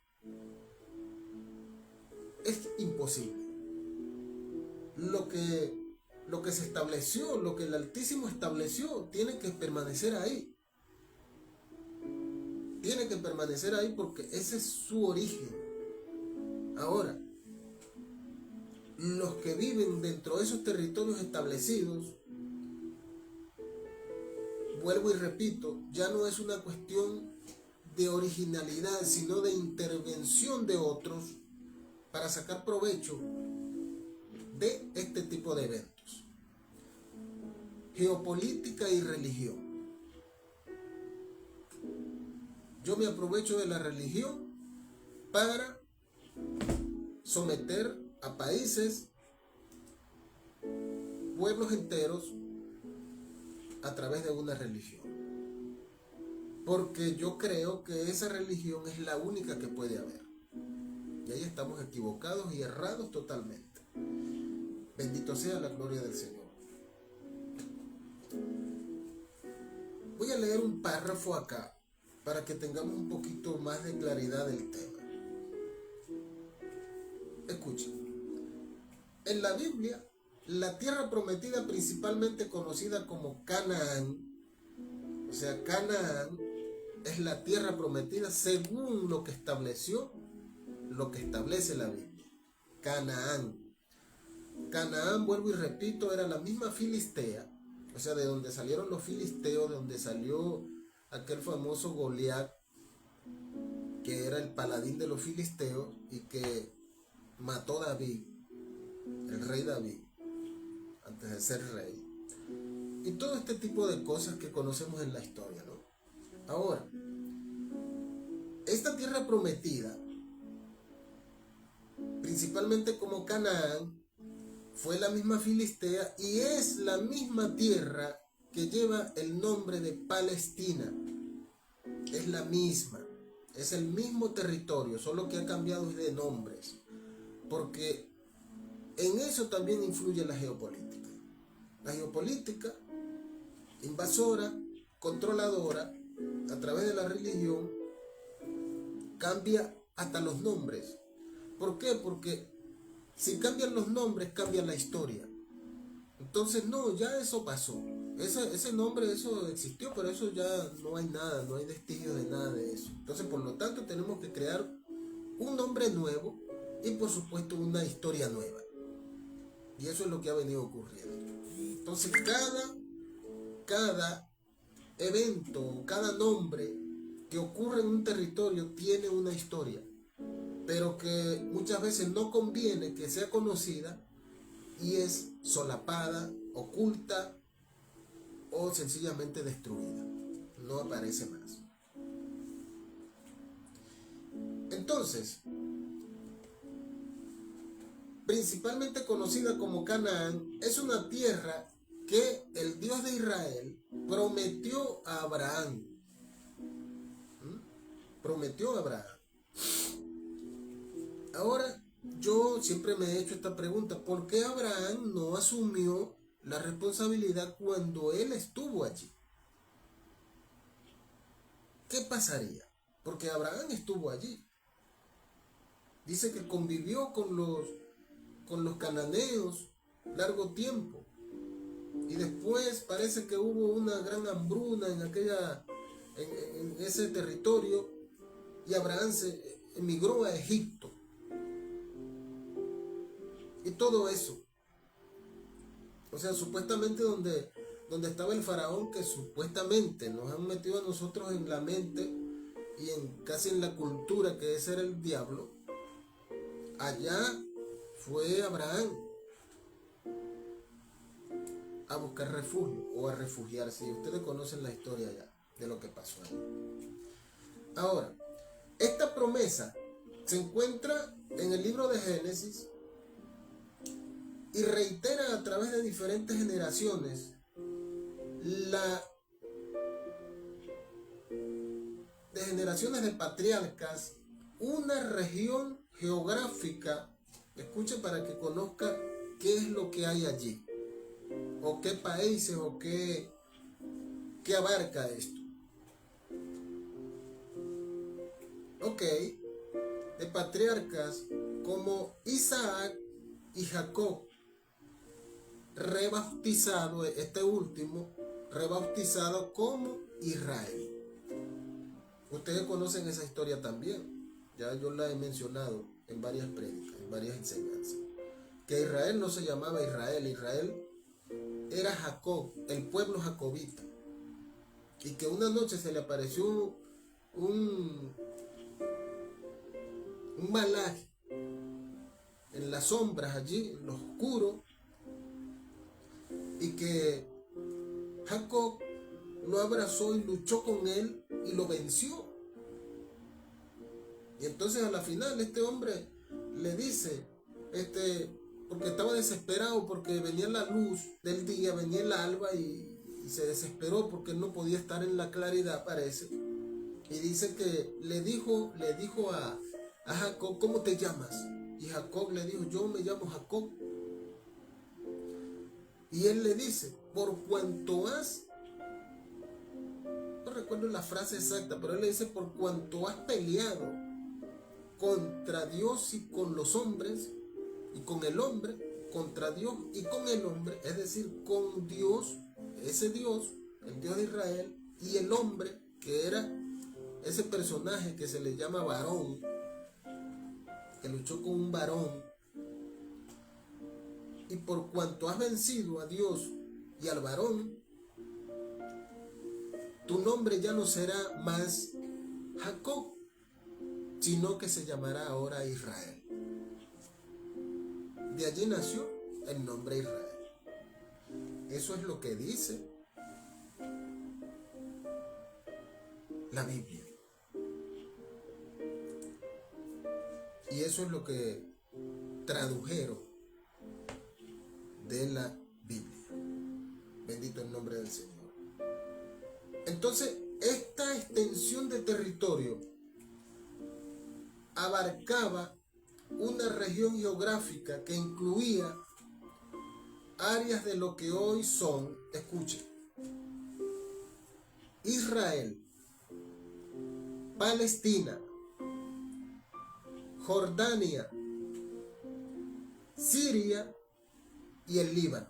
es imposible. Lo que se estableció, lo que el Altísimo estableció, tiene que permanecer ahí. Tiene que permanecer ahí porque ese es su origen. Ahora, los que viven dentro de esos territorios establecidos, vuelvo y repito, ya no es una cuestión de originalidad, sino de intervención de otros para sacar provecho de este tipo de eventos. Geopolítica y religión. yo me aprovecho de la religión para someter a países, pueblos enteros, a través de una religión. Porque yo creo que esa religión es la única que puede haber. Y ahí estamos equivocados y errados totalmente. Bendito sea la gloria del Señor. Voy a leer un párrafo acá para que tengamos un poquito más de claridad del tema. Escuchen. En la Biblia, la tierra prometida, principalmente conocida como Canaán, o sea, Canaán es la tierra prometida según lo que establece la Biblia. Canaán. Canaán, vuelvo y repito, era la misma Filistea, o sea, de donde salieron los filisteos, de donde salió aquel famoso Goliat, que era el paladín de los filisteos y que mató a David, el rey David, antes de ser rey. Y todo este tipo de cosas que conocemos en la historia, ¿no? Ahora, esta tierra prometida, principalmente como Canaán, fue la misma Filistea y es la misma tierra que lleva el nombre de Palestina. Es la misma, es el mismo territorio, solo que ha cambiado de nombres, porque en eso también influye la geopolítica. La geopolítica invasora, controladora, a través de la religión, cambia hasta los nombres. ¿Por qué? Porque si cambian los nombres, cambia la historia. Entonces, no, ya eso pasó. Ese nombre, eso existió, pero eso ya no hay nada, no hay vestigios de nada de eso. Entonces, por lo tanto, tenemos que crear un nombre nuevo y, por supuesto, una historia nueva. Y eso es lo que ha venido ocurriendo. Entonces, cada evento, cada nombre que ocurre en un territorio tiene una historia, pero que muchas veces no conviene que sea conocida y es solapada, oculta o sencillamente destruida. No aparece más. Entonces, principalmente conocida como Canaán, es una tierra que el Dios de Israel prometió a Abraham. Prometió a Abraham. Ahora, yo siempre me he hecho esta pregunta: ¿por qué Abraham no asumió la responsabilidad cuando él estuvo allí? ¿Qué pasaría? Porque Abraham estuvo allí. Dice que convivió con los cananeos largo tiempo. Y después parece que hubo una gran hambruna en ese territorio y Abraham se emigró a Egipto. Y todo eso. O sea, supuestamente donde estaba el faraón, que supuestamente nos han metido a nosotros en la mente y casi en la cultura que ese era el diablo, allá fue Abraham a buscar refugio o a refugiarse. Y ustedes conocen la historia ya de lo que pasó ahí. Ahora, esta promesa se encuentra en el libro de Génesis y reitera a través de diferentes generaciones de generaciones de patriarcas, una región geográfica. Escuche para que conozca qué es lo que hay allí, o qué países, o qué abarca esto. Ok, de patriarcas como Isaac y Jacob, rebautizado, este último, rebautizado como Israel. Ustedes conocen esa historia también, ya yo la he mencionado en varias prédicas, en varias enseñanzas, que Israel no se llamaba Israel, Israel era Jacob, el pueblo jacobita, y que una noche se le apareció un malaj en las sombras allí, en lo oscuro, y que Jacob lo abrazó y luchó con él y lo venció. Y entonces a la final este hombre le dice, porque estaba desesperado porque venía la luz del día, venía el alba y se desesperó porque no podía estar en la claridad, parece. Y dice que le dijo a Jacob, ¿cómo te llamas? Y Jacob le dijo, yo me llamo Jacob. Y él le dice, por cuanto has, no recuerdo la frase exacta, pero él le dice, por cuanto has peleado contra Dios y con los hombres, y con el hombre, contra Dios y con el hombre, es decir, con Dios, ese Dios, el Dios de Israel, y el hombre, que era ese personaje que se le llama varón, que luchó con un varón, y por cuanto has vencido a Dios y al varón, tu nombre ya no será más Jacob, sino que se llamará ahora Israel. De allí nació el nombre Israel. Eso es lo que dice la Biblia. Y eso es lo que tradujeron de la Biblia. Bendito el nombre del Señor. Entonces, esta extensión de territorio abarcaba una región geográfica que incluía áreas de lo que hoy son, escuchen, Israel, Palestina, Jordania, Siria y el Líbano.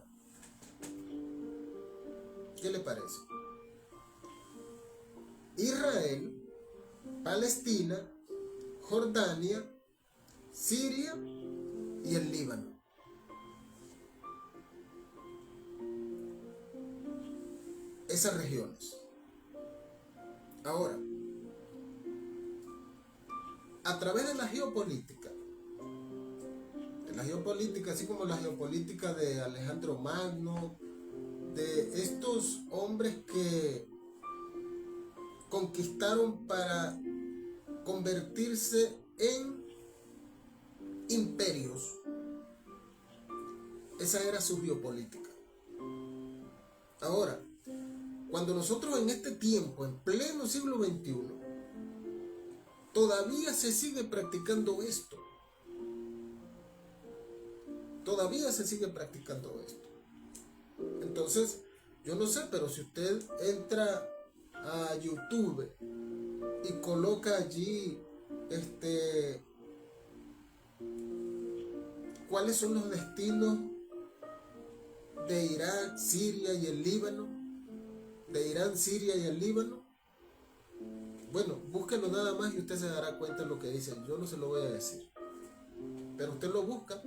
¿Qué le parece? Israel, Palestina, Jordania, Siria y el Líbano. Esas regiones. Ahora, a través de la geopolítica, así como la geopolítica de Alejandro Magno, de estos hombres que conquistaron para convertirse en imperios, esa era su geopolítica. Ahora, cuando nosotros en este tiempo, en pleno siglo XXI, todavía se sigue practicando esto. Todavía se sigue practicando esto. Entonces, yo no sé, pero si usted entra a YouTube y coloca allí cuáles son los destinos de Irak, Siria y el Líbano, de Irán, Siria y el Líbano, bueno, búsquelo nada más y usted se dará cuenta de lo que dicen. Yo no se lo voy a decir, pero usted lo busca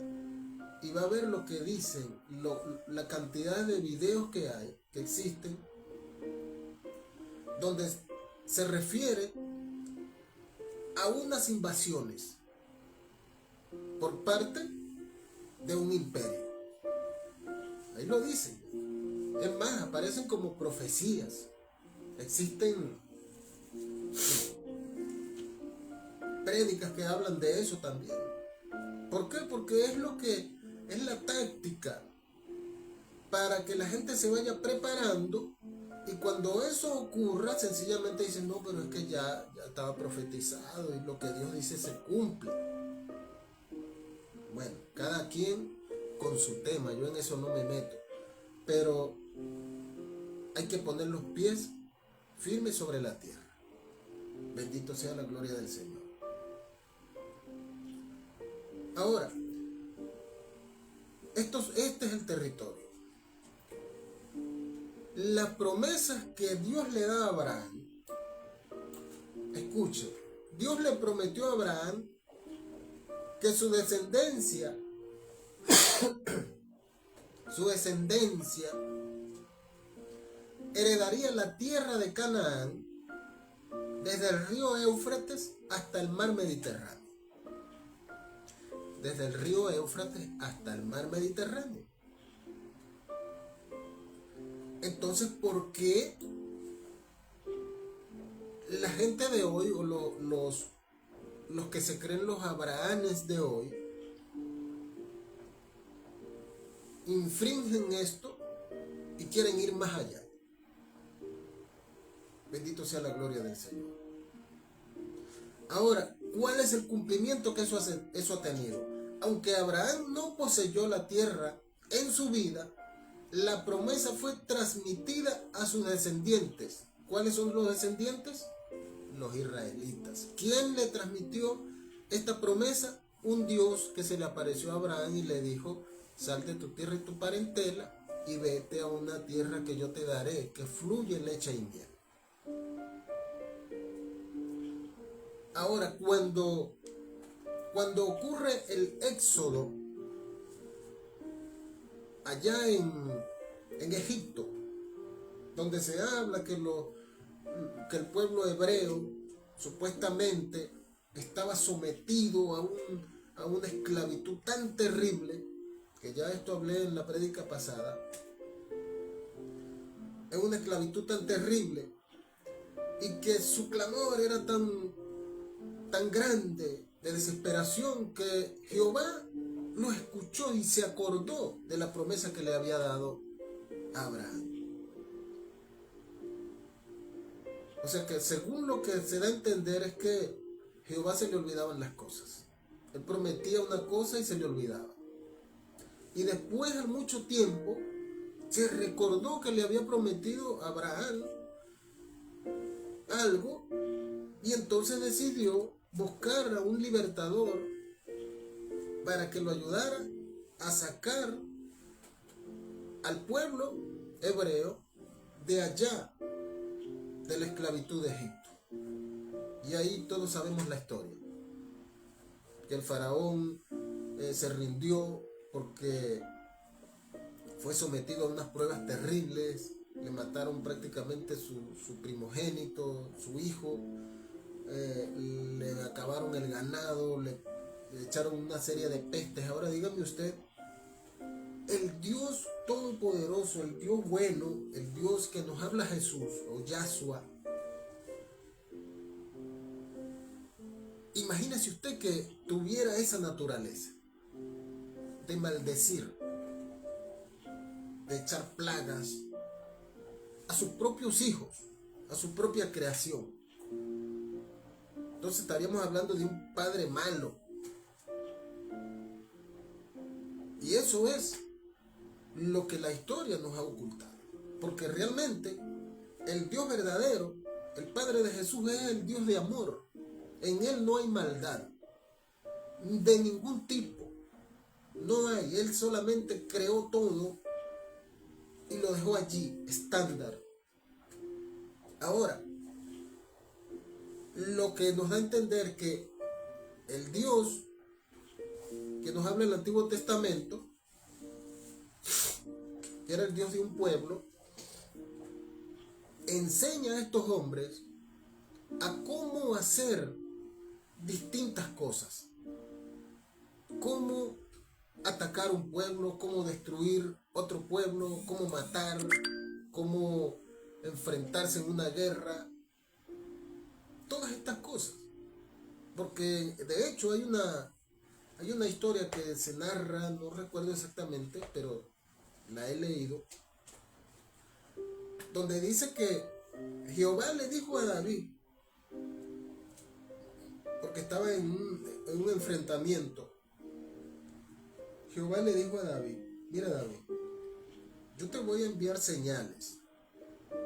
y va a ver lo que dicen, la cantidad de videos que hay, que existen, donde se refiere a unas invasiones por parte de un imperio. Ahí lo dicen. Es más, aparecen como profecías. Existen prédicas que hablan de eso también. ¿Por qué? Porque es la táctica para que la gente se vaya preparando, y cuando eso ocurra sencillamente dicen, no, pero es que ya estaba profetizado y lo que Dios dice se cumple. Bueno, cada quien con su tema, yo en eso no me meto, pero hay que poner los pies firmes sobre la tierra. Bendito sea la gloria del Señor. Ahora, este es el territorio. Las promesas que Dios le da a Abraham, escuche, Dios le prometió a Abraham que su descendencia heredaría la tierra de Canaán desde el río Éufrates hasta el mar Mediterráneo. Desde el río Éufrates hasta el mar Mediterráneo. Entonces, ¿por qué la gente de hoy o los los que se creen los Abrahames de hoy infringen esto y quieren ir más allá. Bendito sea la gloria del Señor. Ahora, ¿cuál es el cumplimiento que eso ha tenido? Aunque Abraham no poseyó la tierra en su vida, la promesa fue transmitida a sus descendientes. ¿Cuáles son los descendientes? Los israelitas. ¿Quién le transmitió esta promesa? Un Dios que se le apareció a Abraham y le dijo: sal de tu tierra y tu parentela y vete a una tierra que yo te daré, que fluye leche y miel. Ahora, cuando ocurre el éxodo allá en Egipto, donde se habla que el pueblo hebreo supuestamente estaba sometido a una esclavitud tan terrible, que ya esto hablé en la prédica pasada, es una esclavitud tan terrible y que su clamor era tan grande de desesperación que Jehová lo escuchó y se acordó de la promesa que le había dado a Abraham. O sea que según lo que se da a entender es que Jehová se le olvidaban las cosas. Él prometía una cosa y se le olvidaba. Y después de mucho tiempo se recordó que le había prometido a Abraham algo y entonces decidió buscar a un libertador para que lo ayudara a sacar al pueblo hebreo de allá, de la esclavitud de Egipto. Y ahí todos sabemos la historia, que el faraón se rindió porque fue sometido a unas pruebas terribles. Le mataron prácticamente su primogénito, su hijo, le acabaron el ganado, le echaron una serie de pestes. Ahora dígame usted, el Dios todopoderoso, el Dios bueno, el Dios que nos habla Jesús o Yahshua, imagínese usted que tuviera esa naturaleza de maldecir, de echar plagas a sus propios hijos, a su propia creación. Entonces estaríamos hablando de un padre malo. Y eso es lo que la historia nos ha ocultado. Porque realmente el Dios verdadero, el Padre de Jesús, es el Dios de amor. En Él no hay maldad de ningún tipo. No hay. Él solamente creó todo y lo dejó allí, estándar. Ahora, lo que nos da a entender que el Dios que nos habla en el Antiguo Testamento, que era el Dios de un pueblo, enseña a estos hombres a cómo hacer distintas cosas, cómo atacar un pueblo, cómo destruir otro pueblo, cómo matar, cómo enfrentarse en una guerra, todas estas cosas. Porque de hecho hay una historia que se narra, no recuerdo exactamente, pero la he leído, donde dice que Jehová le dijo a David, porque estaba en un enfrentamiento, Jehová le dijo a David: mira, David, yo te voy a enviar señales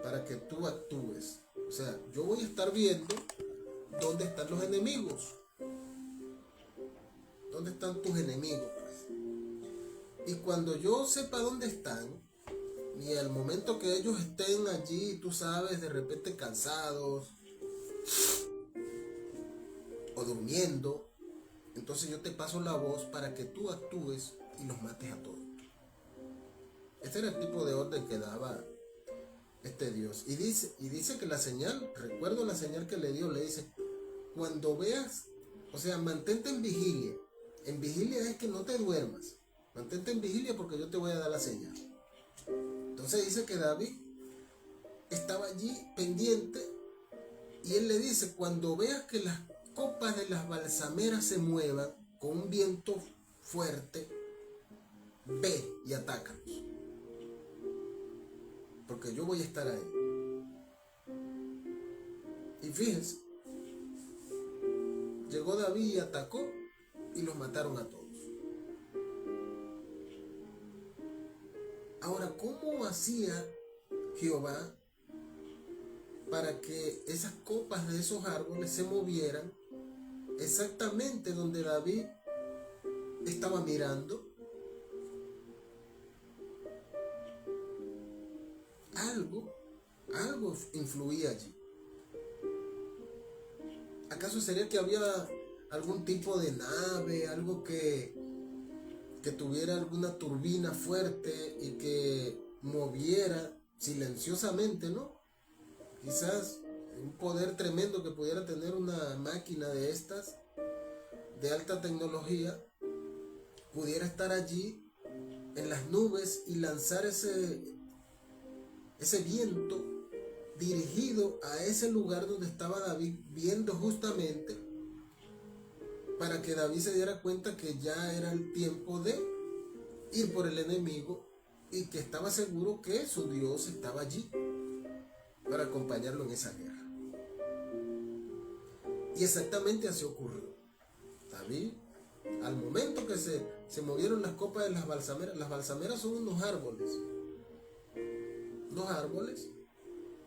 para que tú actúes. O sea, yo voy a estar viendo dónde están los enemigos. ¿Dónde están tus enemigos, pues? Y cuando yo sepa dónde están, y al momento que ellos estén allí, tú sabes, de repente cansados o durmiendo, entonces yo te paso la voz para que tú actúes y los mates a todos. Este era el tipo de orden que daba este Dios. Y dice que la señal, recuerdo la señal que le dio, le dice: cuando veas, o sea, mantente en vigilia. En vigilia es que no te duermas. Mantente en vigilia porque yo te voy a dar la señal. Entonces dice que David estaba allí pendiente y él le dice: cuando veas que copas de las balsameras se muevan con un viento fuerte, ve y atácanos, porque yo voy a estar ahí. Y fíjense, llegó David y atacó y los mataron a todos. Ahora, ¿cómo hacía Jehová para que esas copas de esos árboles se movieran exactamente donde David estaba mirando? Algo influía allí. ¿Acaso sería que había algún tipo de nave, algo que tuviera alguna turbina fuerte y que moviera silenciosamente, ¿no? Quizás un poder tremendo que pudiera tener una máquina de estas, de alta tecnología, pudiera estar allí en las nubes y lanzar ese viento dirigido a ese lugar donde estaba David viendo justamente, para que David se diera cuenta que ya era el tiempo de ir por el enemigo y que estaba seguro que su Dios estaba allí para acompañarlo en esa guerra. Y exactamente así ocurrió. David, al momento que se movieron las copas de las balsameras son unos árboles,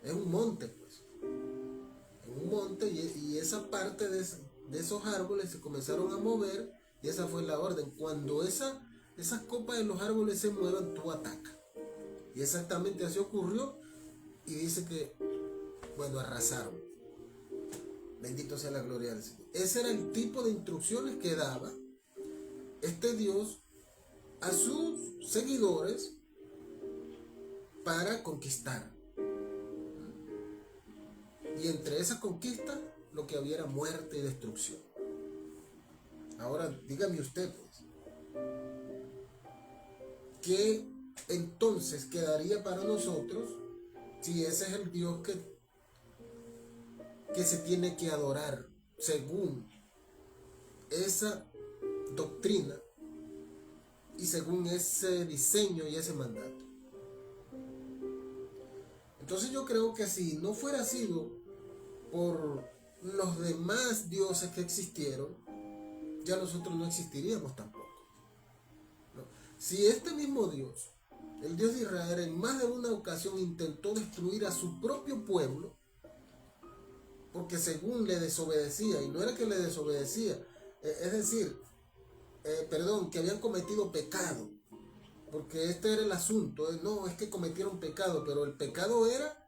es un monte, pues, en un monte, y esa parte de esos árboles se comenzaron a mover, y esa fue la orden: cuando esas copas de los árboles se muevan, tú atacas. Y exactamente así ocurrió, y dice que, bueno, arrasaron. Bendito sea la gloria del Señor. Ese era el tipo de instrucciones que daba este Dios a sus seguidores para conquistar. Y entre esas conquistas lo que había era muerte y destrucción. Ahora dígame usted, pues, ¿qué entonces quedaría para nosotros si ese es el Dios que se tiene que adorar según esa doctrina y según ese diseño y ese mandato? Entonces yo creo que si no fuera sido por los demás dioses que existieron, ya nosotros no existiríamos tampoco, ¿no? Si este mismo Dios, el Dios de Israel, en más de una ocasión intentó destruir a su propio pueblo, porque según le desobedecía, y no era que le desobedecía, es decir, que habían cometido pecado, porque este era el asunto, no es que cometieron pecado, pero el pecado era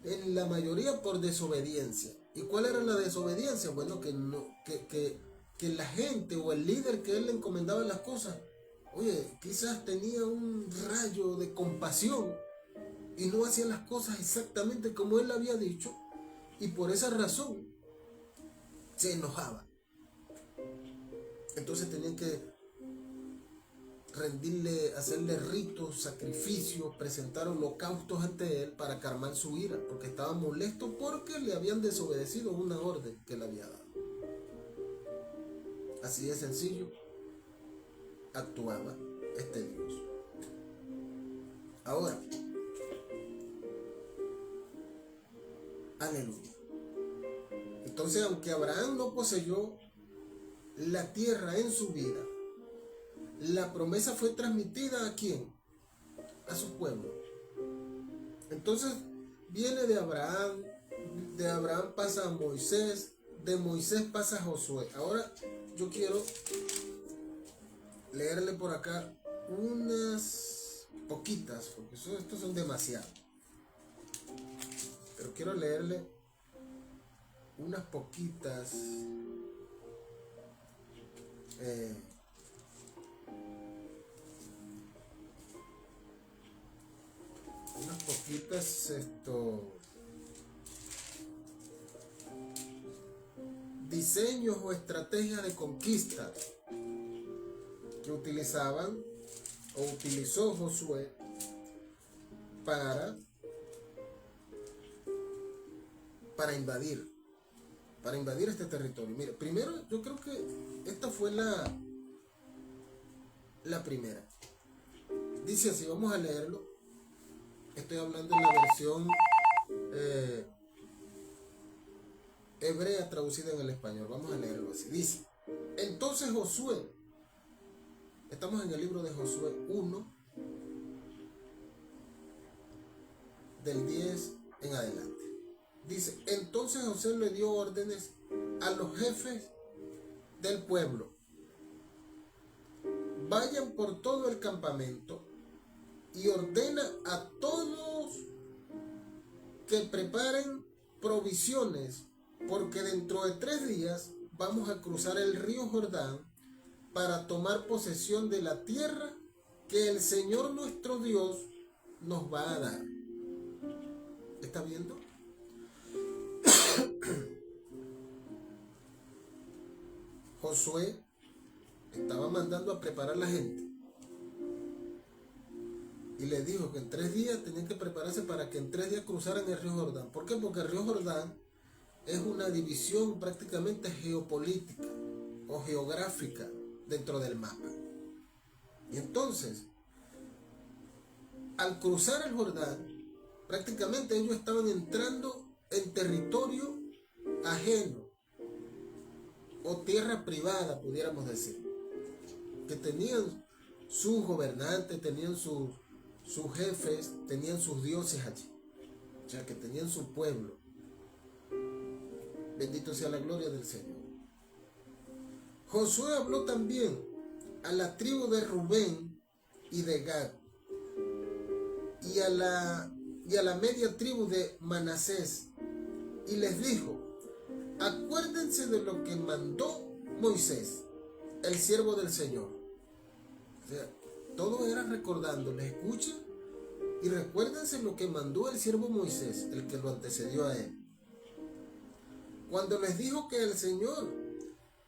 en la mayoría por desobediencia. ¿Y cuál era la desobediencia? Bueno, que la gente o el líder que él le encomendaba las cosas, oye, quizás tenía un rayo de compasión y no hacía las cosas exactamente como él había dicho, y por esa razón se enojaba. Entonces tenían que hacerle ritos, sacrificios, presentar holocaustos ante él para calmar su ira, porque estaba molesto porque le habían desobedecido una orden que le había dado. Así de sencillo actuaba este Dios. Ahora, aleluya. Entonces, aunque Abraham no poseyó la tierra en su vida, la promesa fue transmitida ¿a quién? A su pueblo. Entonces viene de Abraham pasa a Moisés, de Moisés pasa a Josué. Ahora yo quiero leerle por acá unas poquitas, porque estos son demasiados, pero quiero leerle unas poquitas diseños o estrategias de conquista que utilizaban o utilizó Josué para invadir para invadir este territorio. Mire, primero yo creo que esta fue la primera. Dice así, vamos a leerlo. Estoy hablando en la versión hebrea traducida en el español. Vamos a leerlo así. Dice, entonces Josué, estamos en el libro de Josué 1, del 10 en adelante. Dice, entonces Josué le dio órdenes a los jefes del pueblo. Vayan por todo el campamento y ordena a todos que preparen provisiones, porque dentro de 3 días vamos a cruzar el río Jordán para tomar posesión de la tierra que el Señor nuestro Dios nos va a dar. ¿Está viendo? Josué estaba mandando a preparar a la gente y le dijo que en 3 días tenían que prepararse para que en 3 días cruzaran el río Jordán. ¿Por qué? Porque el río Jordán es una división prácticamente geopolítica o geográfica dentro del mapa. Y entonces, al cruzar el Jordán, prácticamente ellos estaban entrando en territorio ajeno o tierra privada, pudiéramos decir, que tenían sus gobernantes, tenían sus jefes, tenían sus dioses allí, o sea que tenían su pueblo. Bendito sea la gloria del Señor. Josué habló también a la tribu de Rubén y de Gad y a la media tribu de Manasés, y les dijo, acuérdense de lo que mandó Moisés, el siervo del Señor. O sea, todo era recordándoles, escuchen y recuérdense lo que mandó el siervo Moisés, el que lo antecedió a él. Cuando les dijo que el Señor,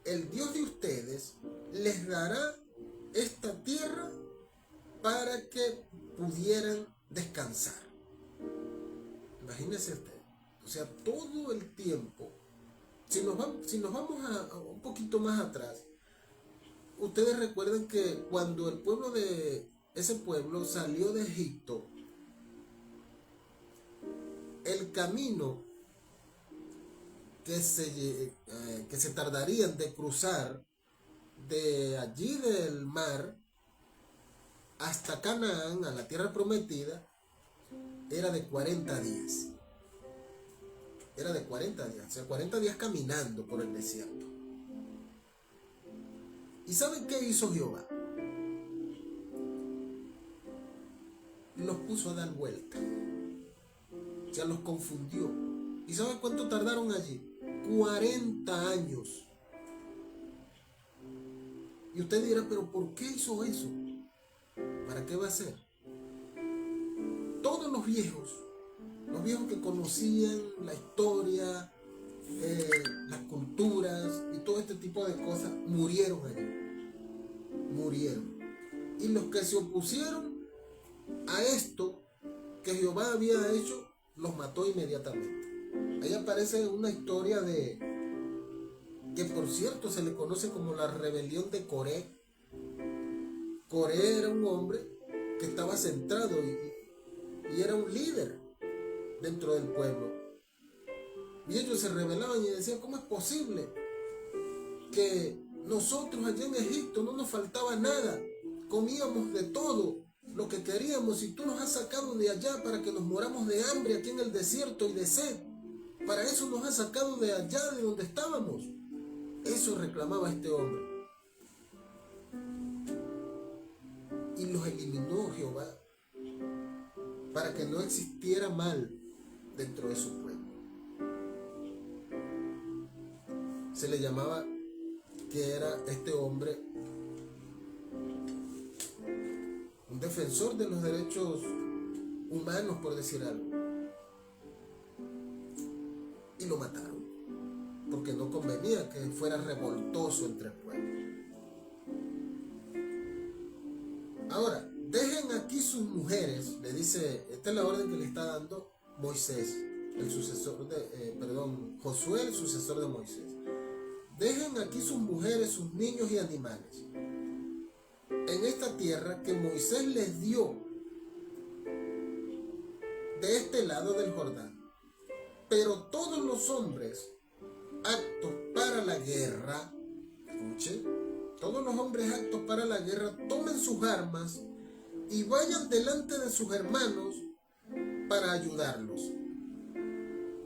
el Dios de ustedes, les dará esta tierra para que pudieran descansar. Imagínense usted. O sea, todo el tiempo, si nos vamos a un poquito más atrás, ustedes recuerdan que cuando el pueblo ese pueblo salió de Egipto, el camino que se tardarían de cruzar de allí del mar hasta Canaán, a la tierra prometida, era de 40 días. Era de 40 días, o sea, 40 días caminando por el desierto. ¿Y saben qué hizo Jehová? Los puso a dar vuelta. O sea, los confundió. ¿Y saben cuánto tardaron allí? 40 años. Y usted dirá, ¿pero por qué hizo eso? ¿Para qué va a ser? Todos los viejos que conocían la historia, las culturas y todo este tipo de cosas, murieron allí. Murieron. Y los que se opusieron a esto que Jehová había hecho, los mató inmediatamente. Ahí aparece una historia que por cierto se le conoce como la rebelión de Coré. Coré era un hombre que estaba centrado y era un líder dentro del pueblo. Y ellos se rebelaban y decían, ¿cómo es posible que nosotros allá en Egipto no nos faltaba nada? Comíamos de todo lo que queríamos y tú nos has sacado de allá para que nos moramos de hambre aquí en el desierto y de sed. Para eso nos has sacado de allá de donde estábamos. Eso reclamaba este hombre. Y los eliminó Jehová para que no existiera mal dentro de su pueblo. Se le llamaba que era este hombre un defensor de los derechos humanos, por decir algo. Y lo mataron porque no convenía que fuera revoltoso entre el pueblo. Ahora, dejen aquí sus mujeres, le dice, esta es la orden que le está dando Moisés Josué, el sucesor de Moisés. Dejen aquí sus mujeres, sus niños y animales en esta tierra que Moisés les dio de este lado del Jordán. Pero todos los hombres aptos para la guerra, escuchen, todos los hombres aptos para la guerra tomen sus armas y vayan delante de sus hermanos para ayudarlos,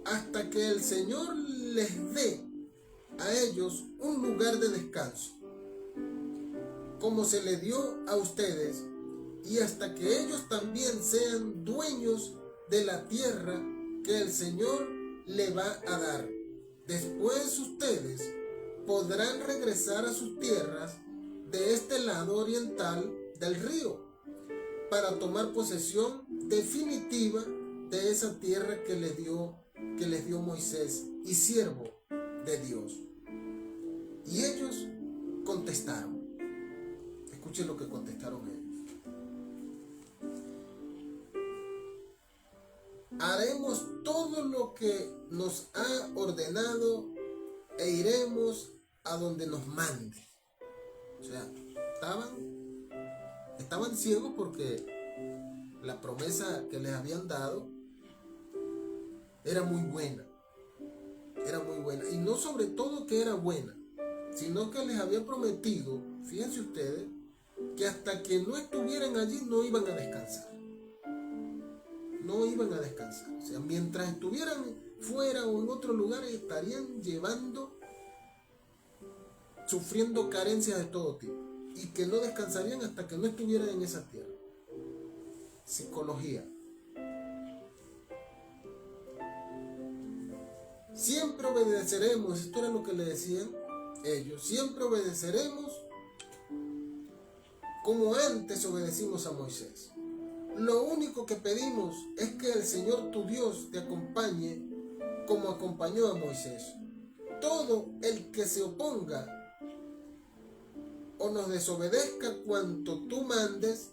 hasta que el Señor les dé a ellos un lugar de descanso, como se le dio a ustedes, y hasta que ellos también sean dueños de la tierra que el Señor le va a dar. Después ustedes podrán regresar a sus tierras de este lado oriental del río para tomar posesión definitiva de esa tierra que les dio Moisés y siervo de Dios. Y ellos contestaron. Escuchen lo que contestaron ellos. Haremos todo lo que nos ha ordenado e iremos a donde nos mande. O sea, estaban ciegos porque la promesa que les habían dado era muy buena. Era muy buena. Y no sobre todo que era buena, sino que les había prometido, fíjense ustedes, que hasta que no estuvieran allí no iban a descansar. No iban a descansar. O sea, mientras estuvieran fuera o en otro lugar, estarían sufriendo carencias de todo tipo. Y que no descansarían hasta que no estuvieran en esa tierra. Psicología. Siempre obedeceremos, esto era lo que le decían ellos, siempre obedeceremos como antes obedecimos a Moisés. Lo único que pedimos es que el Señor tu Dios te acompañe como acompañó a Moisés. Todo el que se oponga o nos desobedezca a cuanto tú mandes,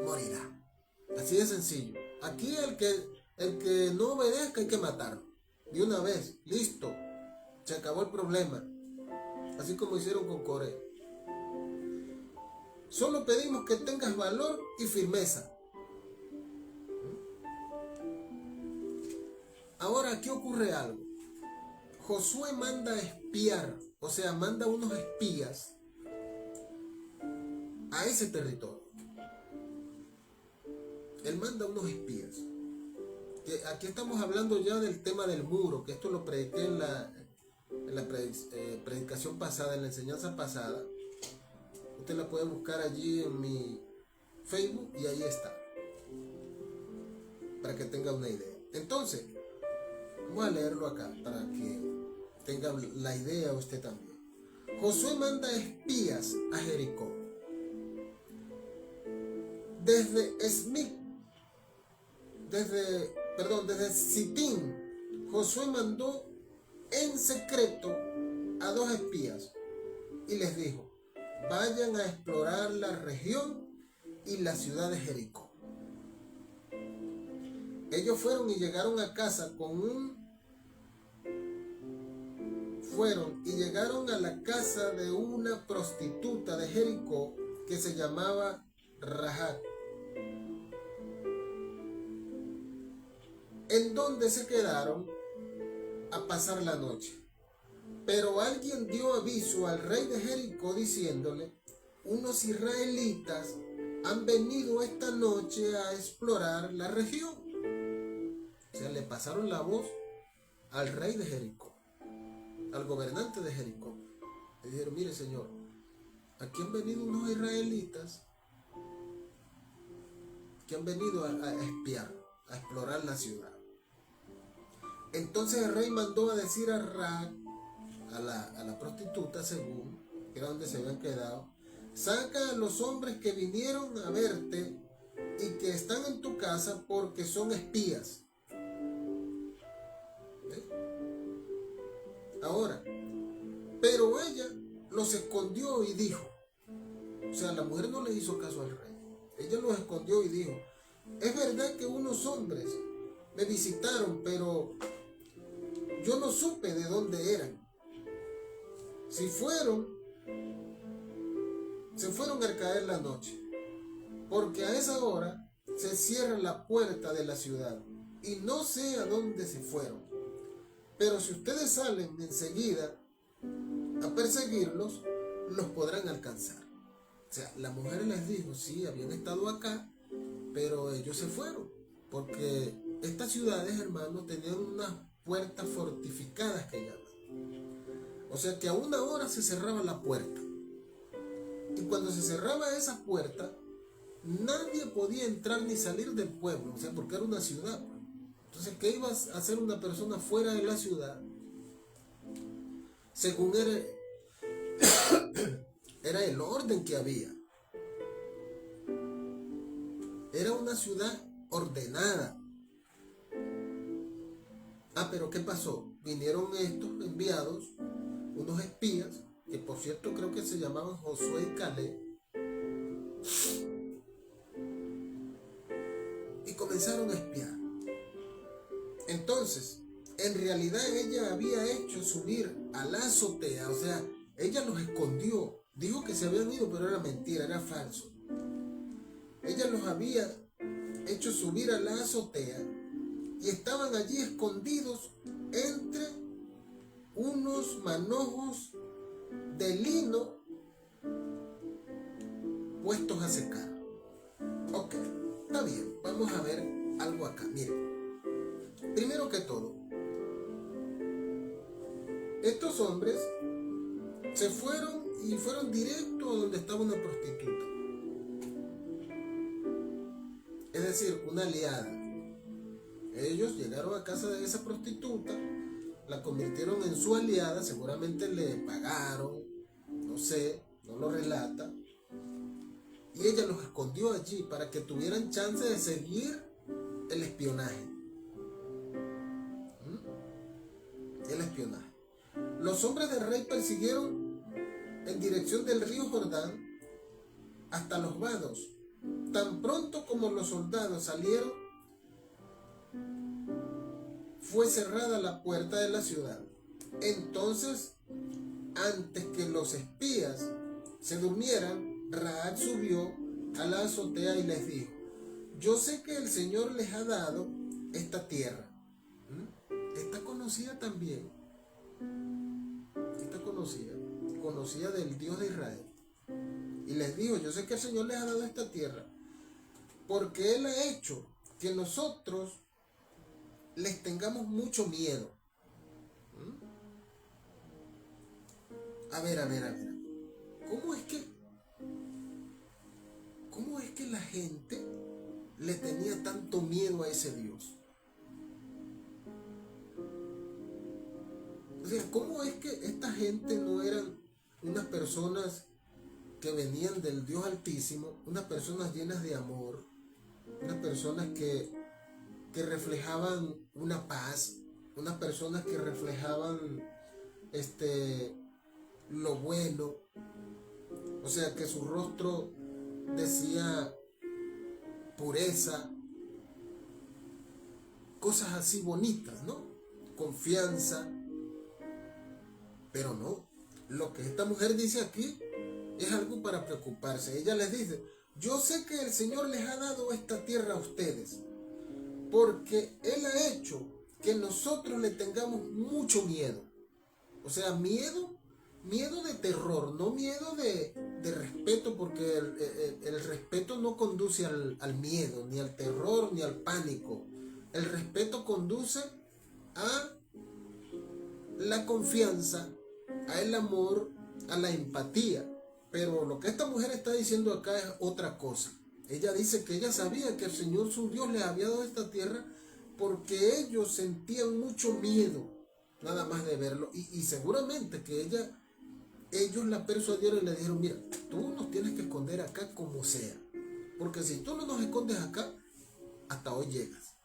morirá. Así de sencillo. Aquí el que no obedezca hay que matarlo. De una vez, listo. Se acabó el problema. Así como hicieron con Corea. Solo pedimos que tengas valor y firmeza. Ahora aquí ocurre algo. Josué manda a espiar, o sea, manda unos espías a ese territorio. Él manda unos espías. Aquí estamos hablando ya del tema del muro, que esto lo prediqué en la predicación pasada, en la enseñanza pasada. Usted la puede buscar allí en mi Facebook y ahí está, para que tenga una idea. Entonces, vamos a leerlo acá para que tenga la idea usted también. Josué manda espías a Jericó. Desde Sitín, Josué mandó en secreto a 2 espías y les dijo: vayan a explorar la región y la ciudad de Jericó. Ellos fueron y llegaron a casa llegaron a la casa de una prostituta de Jericó que se llamaba Rahab, en donde se quedaron a pasar la noche. Pero alguien dio aviso al rey de Jericó diciéndole: unos israelitas han venido esta noche a explorar la región. O sea, le pasaron la voz al rey de Jericó, al gobernante de Jericó. Le dijeron: mire, señor, aquí han venido unos israelitas que han venido a espiar, a explorar la ciudad. Entonces el rey mandó a decir a Rahab, a la prostituta, según, que era donde se habían quedado: saca a los hombres que vinieron a verte y que están en tu casa porque son espías. Ahora, pero ella los escondió y dijo, o sea, la mujer no le hizo caso al rey. Ella los escondió y dijo: es verdad que unos hombres me visitaron, pero yo no supe de dónde eran. Si se fueron al caer la noche, porque a esa hora se cierra la puerta de la ciudad y no sé a dónde se fueron. Pero si ustedes salen enseguida a perseguirlos, los podrán alcanzar. O sea, la mujer les dijo, sí, habían estado acá, pero ellos se fueron, porque estas ciudades, hermanos, tenían unas puertas fortificadas que llaman. O sea que a una hora se cerraba la puerta. Y cuando se cerraba esa puerta, nadie podía entrar ni salir del pueblo, o sea, porque era una ciudad. Entonces, ¿qué iba a hacer una persona fuera de la ciudad? Según era el orden que había. Era una ciudad ordenada. Pero ¿qué pasó? Vinieron estos enviados, unos espías, que por cierto creo que se llamaban Josué y Caleb, y comenzaron a espiar. Entonces, en realidad ella había hecho subir a la azotea, o sea, ella los escondió. Dijo que se habían ido, pero era mentira, era falso. Ella los había hecho subir a la azotea y estaban allí escondidos entre unos manojos de lino puestos a secar. Ok, está bien, vamos a ver algo acá. Miren, primero que todo, estos hombres se fueron y fueron directo a donde estaba una prostituta. Es decir, una aliada. Ellos llegaron a casa de esa prostituta, la convirtieron en su aliada, seguramente le pagaron, no sé, no lo relata, y ella los escondió allí para que tuvieran chance de seguir el espionaje. El espionaje. Los hombres del rey persiguieron en dirección del río Jordán hasta los vados. Tan pronto como los soldados salieron, fue cerrada la puerta de la ciudad. Entonces, antes que los espías se durmieran, Rahab subió a la azotea y les dijo: yo sé que el Señor les ha dado esta tierra. Está conocida también. Está conocida del Dios de Israel. Y les dijo: yo sé que el Señor les ha dado esta tierra, porque Él ha hecho que nosotros les tengamos mucho miedo. A ver. ¿Cómo es que la gente le tenía tanto miedo a ese Dios? O sea, ¿cómo es que esta gente no eran unas personas que venían del Dios Altísimo, unas personas llenas de amor, unas personas que reflejaban una paz, unas personas que reflejaban lo bueno? O sea, que su rostro decía pureza, cosas así bonitas, ¿no? Confianza. Pero no, lo que esta mujer dice aquí es algo para preocuparse. Ella les dice: yo sé que el Señor les ha dado esta tierra a ustedes, porque Él ha hecho que nosotros le tengamos mucho miedo. O sea, miedo de terror, no miedo de respeto, porque el respeto no conduce al miedo, ni al terror, ni al pánico. El respeto conduce a la confianza, al amor, a la empatía. Pero lo que esta mujer está diciendo acá es otra cosa. Ella dice que ella sabía que el Señor su Dios les había dado esta tierra porque ellos sentían mucho miedo nada más de verlo, y seguramente que ellos la persuadieron y le dijeron: mira, tú nos tienes que esconder acá como sea, porque si tú no nos escondes acá, hasta hoy llegas.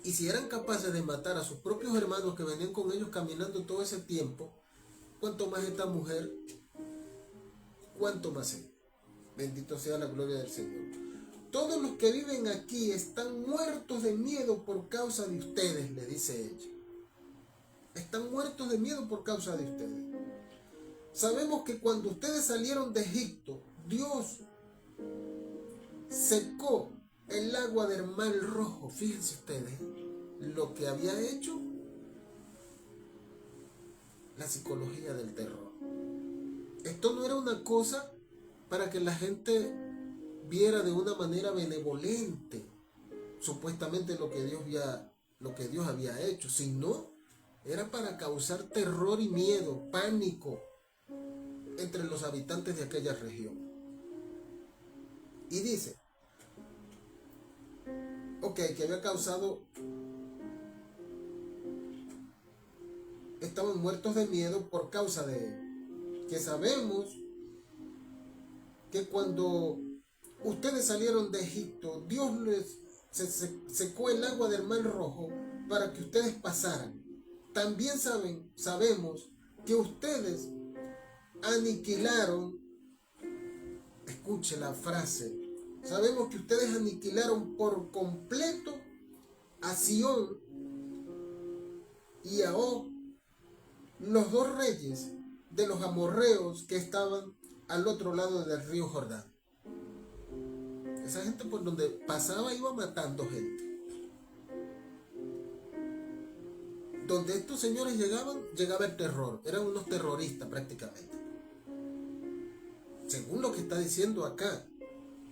Y si eran capaces de matar a sus propios hermanos que venían con ellos caminando todo ese tiempo, ¿cuánto más esta mujer? ¿Cuánto más ella? Bendito sea la gloria del Señor. todos los que viven aquí están muertos de miedo por causa de ustedes, le dice ella. Están muertos de miedo por causa de ustedes. Sabemos que cuando ustedes salieron de Egipto, Dios secó el agua del Mar Rojo. Fíjense ustedes lo que había hecho la psicología del terror. Esto no era una cosa para que la gente viera de una manera benevolente supuestamente lo que Dios había hecho, sino era para causar terror y miedo, pánico entre los habitantes de aquella región. Y dice, que había causado, estaban muertos de miedo por causa de él. Que sabemos que cuando ustedes salieron de Egipto, Dios les secó el agua del Mar Rojo para que ustedes pasaran. También sabemos que ustedes aniquilaron, escuche la frase, sabemos que ustedes aniquilaron por completo a Sihón y a Og, los dos reyes de los amorreos que estaban al otro lado del río Jordán. Esa gente por donde pasaba iba matando gente. Donde estos señores llegaban, llegaba el terror. Eran unos terroristas prácticamente. Según lo que está diciendo acá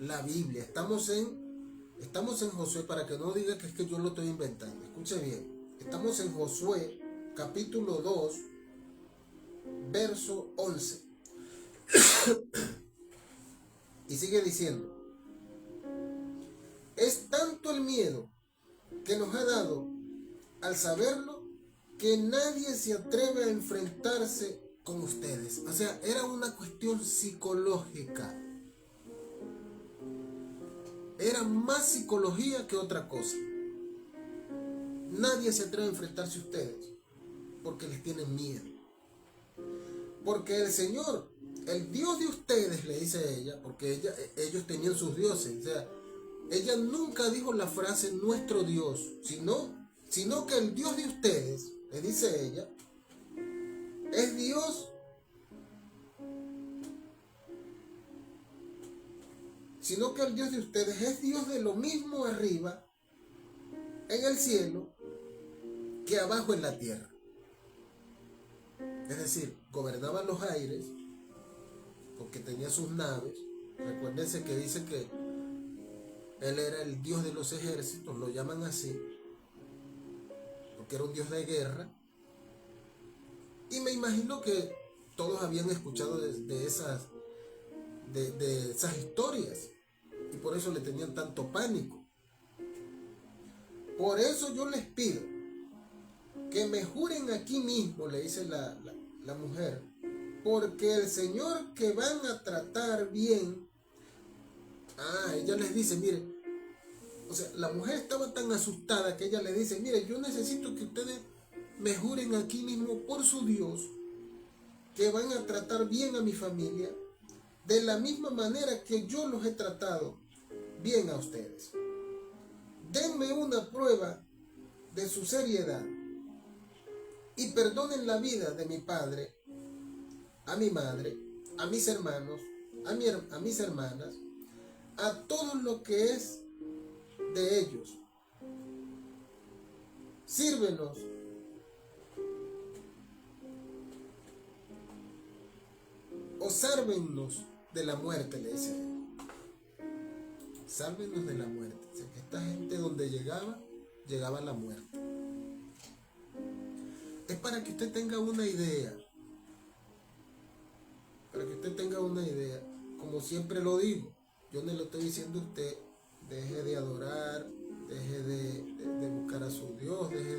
la Biblia. Estamos en Josué, para que no diga que es que yo lo estoy inventando. Escuche bien. Estamos en Josué, capítulo 2, verso 11. Y sigue diciendo: es tanto el miedo que nos ha dado al saberlo que nadie se atreve a enfrentarse con ustedes. O sea, era una cuestión psicológica. Era más psicología que otra cosa. Nadie se atreve a enfrentarse a ustedes porque les tienen miedo. Porque el Señor, el Dios de ustedes, le dice ella, porque ellos tenían sus dioses. O sea, ella nunca dijo la frase nuestro Dios, sino que el Dios de ustedes, le dice ella, es Dios, sino que el Dios de ustedes es Dios de lo mismo arriba en el cielo que abajo en la tierra. Es decir, gobernaba los aires porque tenía sus naves. Recuérdense que dice que él era el Dios de los ejércitos, lo llaman así, porque era un Dios de guerra. Y me imagino que todos habían escuchado de esas historias, y por eso le tenían tanto pánico. Por eso yo les pido que me juren aquí mismo, le dice la mujer, porque el Señor que van a tratar bien. Ella les dice, mire, o sea, la mujer estaba tan asustada que ella le dice, mire, yo necesito que ustedes me juren aquí mismo por su Dios que van a tratar bien a mi familia de la misma manera que yo los he tratado bien a ustedes. Denme una prueba de su seriedad y perdonen la vida de mi padre, a mi madre, a mis hermanos, a mis hermanas, a todo lo que es de ellos. Sírvenos o sálvennos de la muerte, le dice él. Sálvenos de la muerte. O sea, que esta gente donde llegaba la muerte. Es para que usted tenga una idea. Para que usted tenga una idea. Como siempre lo digo, yo no le estoy diciendo a usted, deje de adorar, deje de buscar a su Dios, deje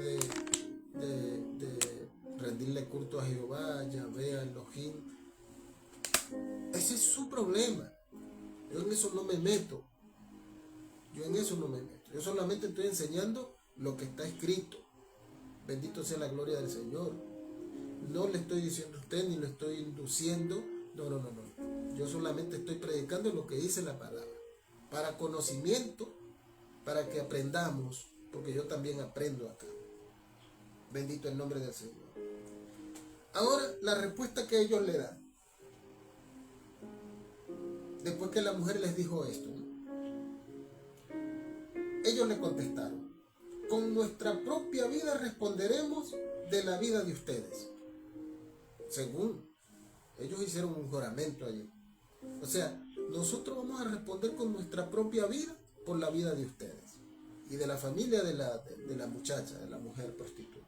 de rendirle culto a Jehová, Yahvé, a Elohim. Ese es su problema. Yo en eso no me meto. Yo solamente estoy enseñando lo que está escrito. Bendito sea la gloria del Señor. No le estoy diciendo a usted ni lo estoy induciendo. No. Yo solamente estoy predicando lo que dice la palabra. para conocimiento, para que aprendamos, porque yo también aprendo acá. Bendito el nombre del Señor. Ahora, la respuesta que ellos le dan, después que la mujer les dijo esto, ¿no? Ellos le contestaron: con nuestra propia vida responderemos de la vida de ustedes. Según ellos hicieron un juramento allí. O sea, nosotros vamos a responder con nuestra propia vida por la vida de ustedes y de la familia de la muchacha, de la mujer prostituta.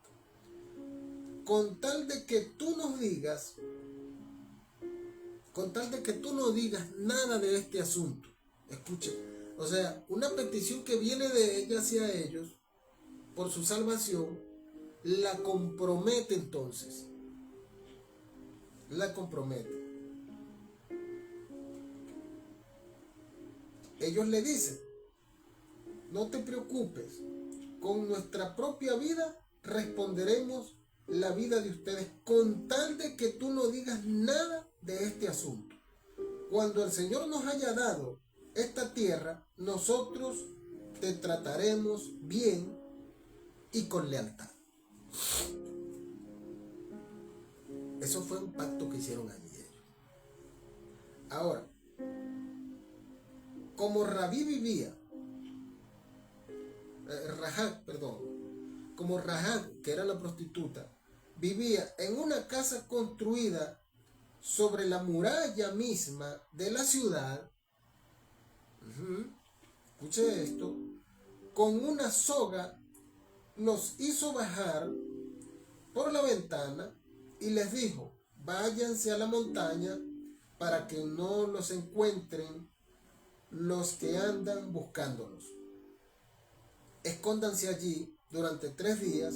Con tal de que tú nos digas, nada de este asunto. Escuchen, o sea, una petición que viene de ella hacia ellos por su salvación, la compromete entonces. La compromete. Ellos le dicen: no te preocupes, con nuestra propia vida responderemos la vida de ustedes, con tal de que tú no digas nada de este asunto. Cuando el Señor nos haya dado esta tierra, nosotros te trataremos bien y con lealtad. Eso fue un pacto que hicieron allí ellos. Ahora, como Rabí vivía, como Rahab, que era la prostituta, vivía en una casa construida sobre la muralla misma de la ciudad, escuche esto, con una soga los hizo bajar por la ventana y les dijo: váyanse a la montaña para que no los encuentren los que andan buscándolos. Escóndanse allí durante 3 días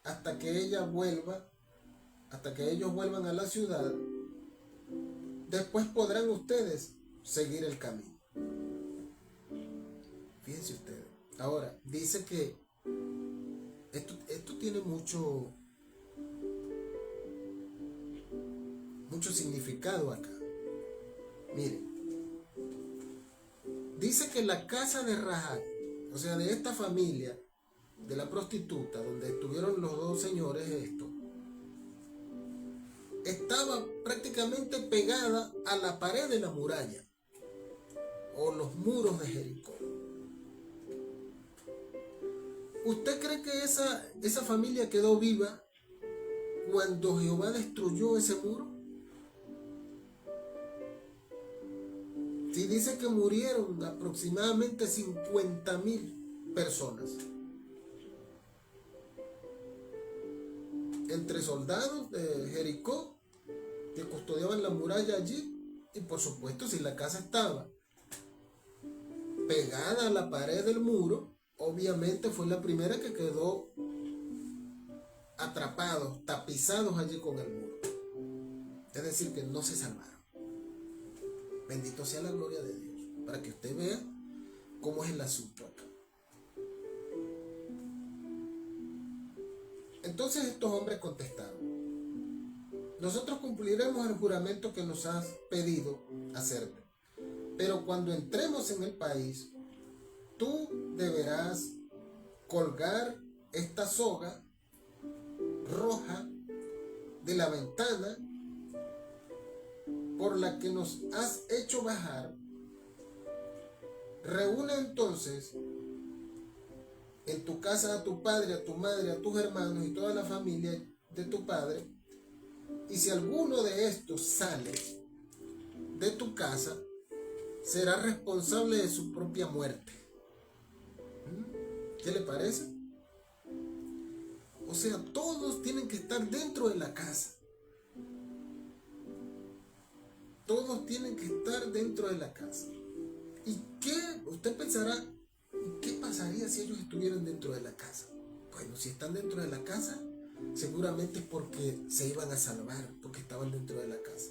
hasta que ellos vuelvan a la ciudad. Después podrán ustedes seguir el camino. Fíjense ustedes. Ahora, dice que esto tiene mucho significado acá. Miren, dice que la casa de Rahab, o sea, de esta familia, de la prostituta, donde estuvieron los dos señores, estaba prácticamente pegada a la pared de la muralla o los muros de Jericó. ¿Usted cree que esa familia quedó viva cuando Jehová destruyó ese muro? Si dice que murieron aproximadamente 50,000 personas, entre soldados de Jericó que custodiaban la muralla allí, y por supuesto, si la casa estaba pegada a la pared del muro, obviamente fue la primera que quedó atrapados, tapizados allí con el muro. Es decir, que no se salvaron. Bendito sea la gloria de Dios, para que usted vea cómo es el asunto acá. Entonces estos hombres contestaron: nosotros cumpliremos el juramento que nos has pedido hacerte, pero cuando entremos en el país, tú deberás colgar esta soga roja de la ventana por la que nos has hecho bajar. Reúne entonces en tu casa a tu padre, a tu madre, a tus hermanos y toda la familia de tu padre, y si alguno de estos sale de tu casa, será responsable de su propia muerte. ¿Qué le parece? O sea, todos tienen que estar dentro de la casa. Todos tienen que estar dentro de la casa. ¿Y qué? Usted pensará, ¿qué pasaría si ellos estuvieran dentro de la casa? Bueno, si están dentro de la casa, seguramente es porque se iban a salvar, porque estaban dentro de la casa.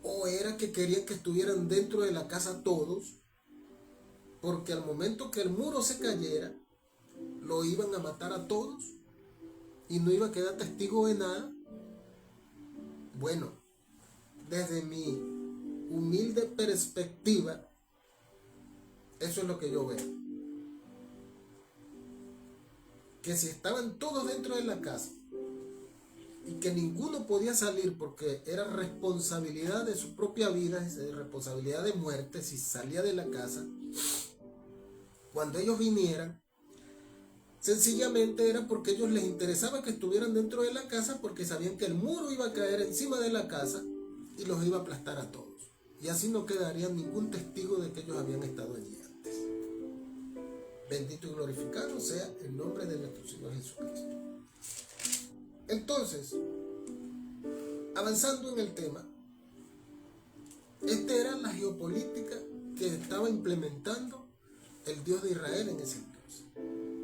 O era que querían que estuvieran dentro de la casa todos, porque al momento que el muro se cayera, lo iban a matar a todos y no iba a quedar testigo de nada. Bueno, desde mi humilde perspectiva, eso es lo que yo veo. Que si estaban todos dentro de la casa y que ninguno podía salir porque era responsabilidad de su propia vida, responsabilidad de muerte si salía de la casa, cuando ellos vinieran, sencillamente era porque a ellos les interesaba que estuvieran dentro de la casa, porque sabían que el muro iba a caer encima de la casa y los iba a aplastar a todos. Y así no quedaría ningún testigo de que ellos habían estado allí antes. Bendito y glorificado sea el nombre de nuestro Señor Jesucristo. Entonces, avanzando en el tema, esta era la geopolítica que estaba implementando el Dios de Israel en ese entonces.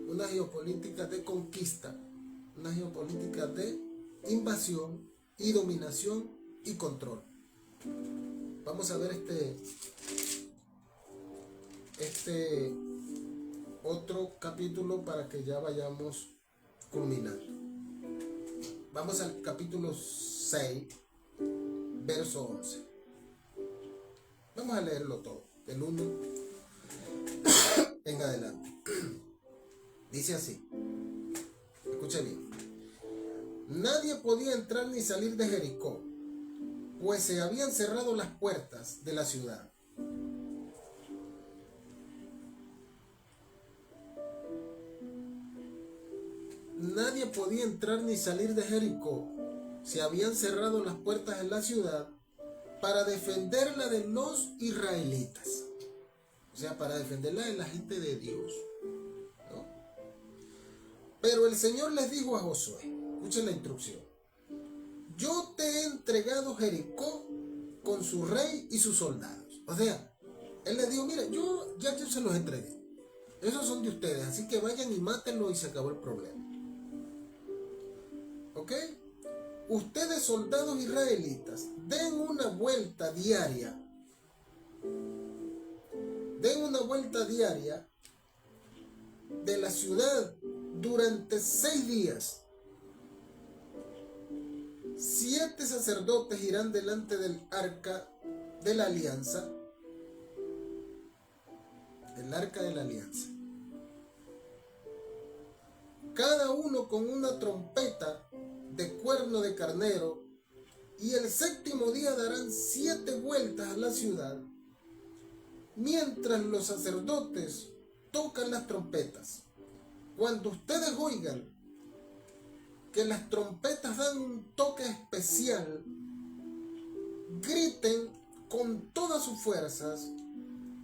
Una geopolítica de conquista, una geopolítica de invasión y dominación y control. Vamos a ver este otro capítulo para que ya vayamos culminando. Vamos al capítulo 6, verso 11. Vamos a leerlo todo, del 1 en adelante. Dice así, escuche bien. Nadie podía entrar ni salir de Jericó, pues se habían cerrado las puertas de la ciudad. Nadie podía entrar ni salir de Jericó, se habían cerrado las puertas de la ciudad para defenderla de los israelitas. O sea, para defenderla de la gente de Dios, ¿no? Pero el Señor les dijo a Josué, escuchen la instrucción: yo te he entregado Jericó con su rey y sus soldados. O sea, él les dijo, mira, yo se los entregué. Esos son de ustedes, así que vayan y mátenlo y se acabó el problema. ¿Ok? Ustedes, soldados israelitas, den una vuelta diaria. Den una vuelta diaria de la ciudad durante 6 días. 7 sacerdotes irán delante del arca de la alianza. El arca de la alianza. Cada uno con una trompeta de cuerno de carnero, y el 7º día darán 7 vueltas a la ciudad, mientras los sacerdotes tocan las trompetas. Cuando ustedes oigan que las trompetas dan un toque especial, griten con todas sus fuerzas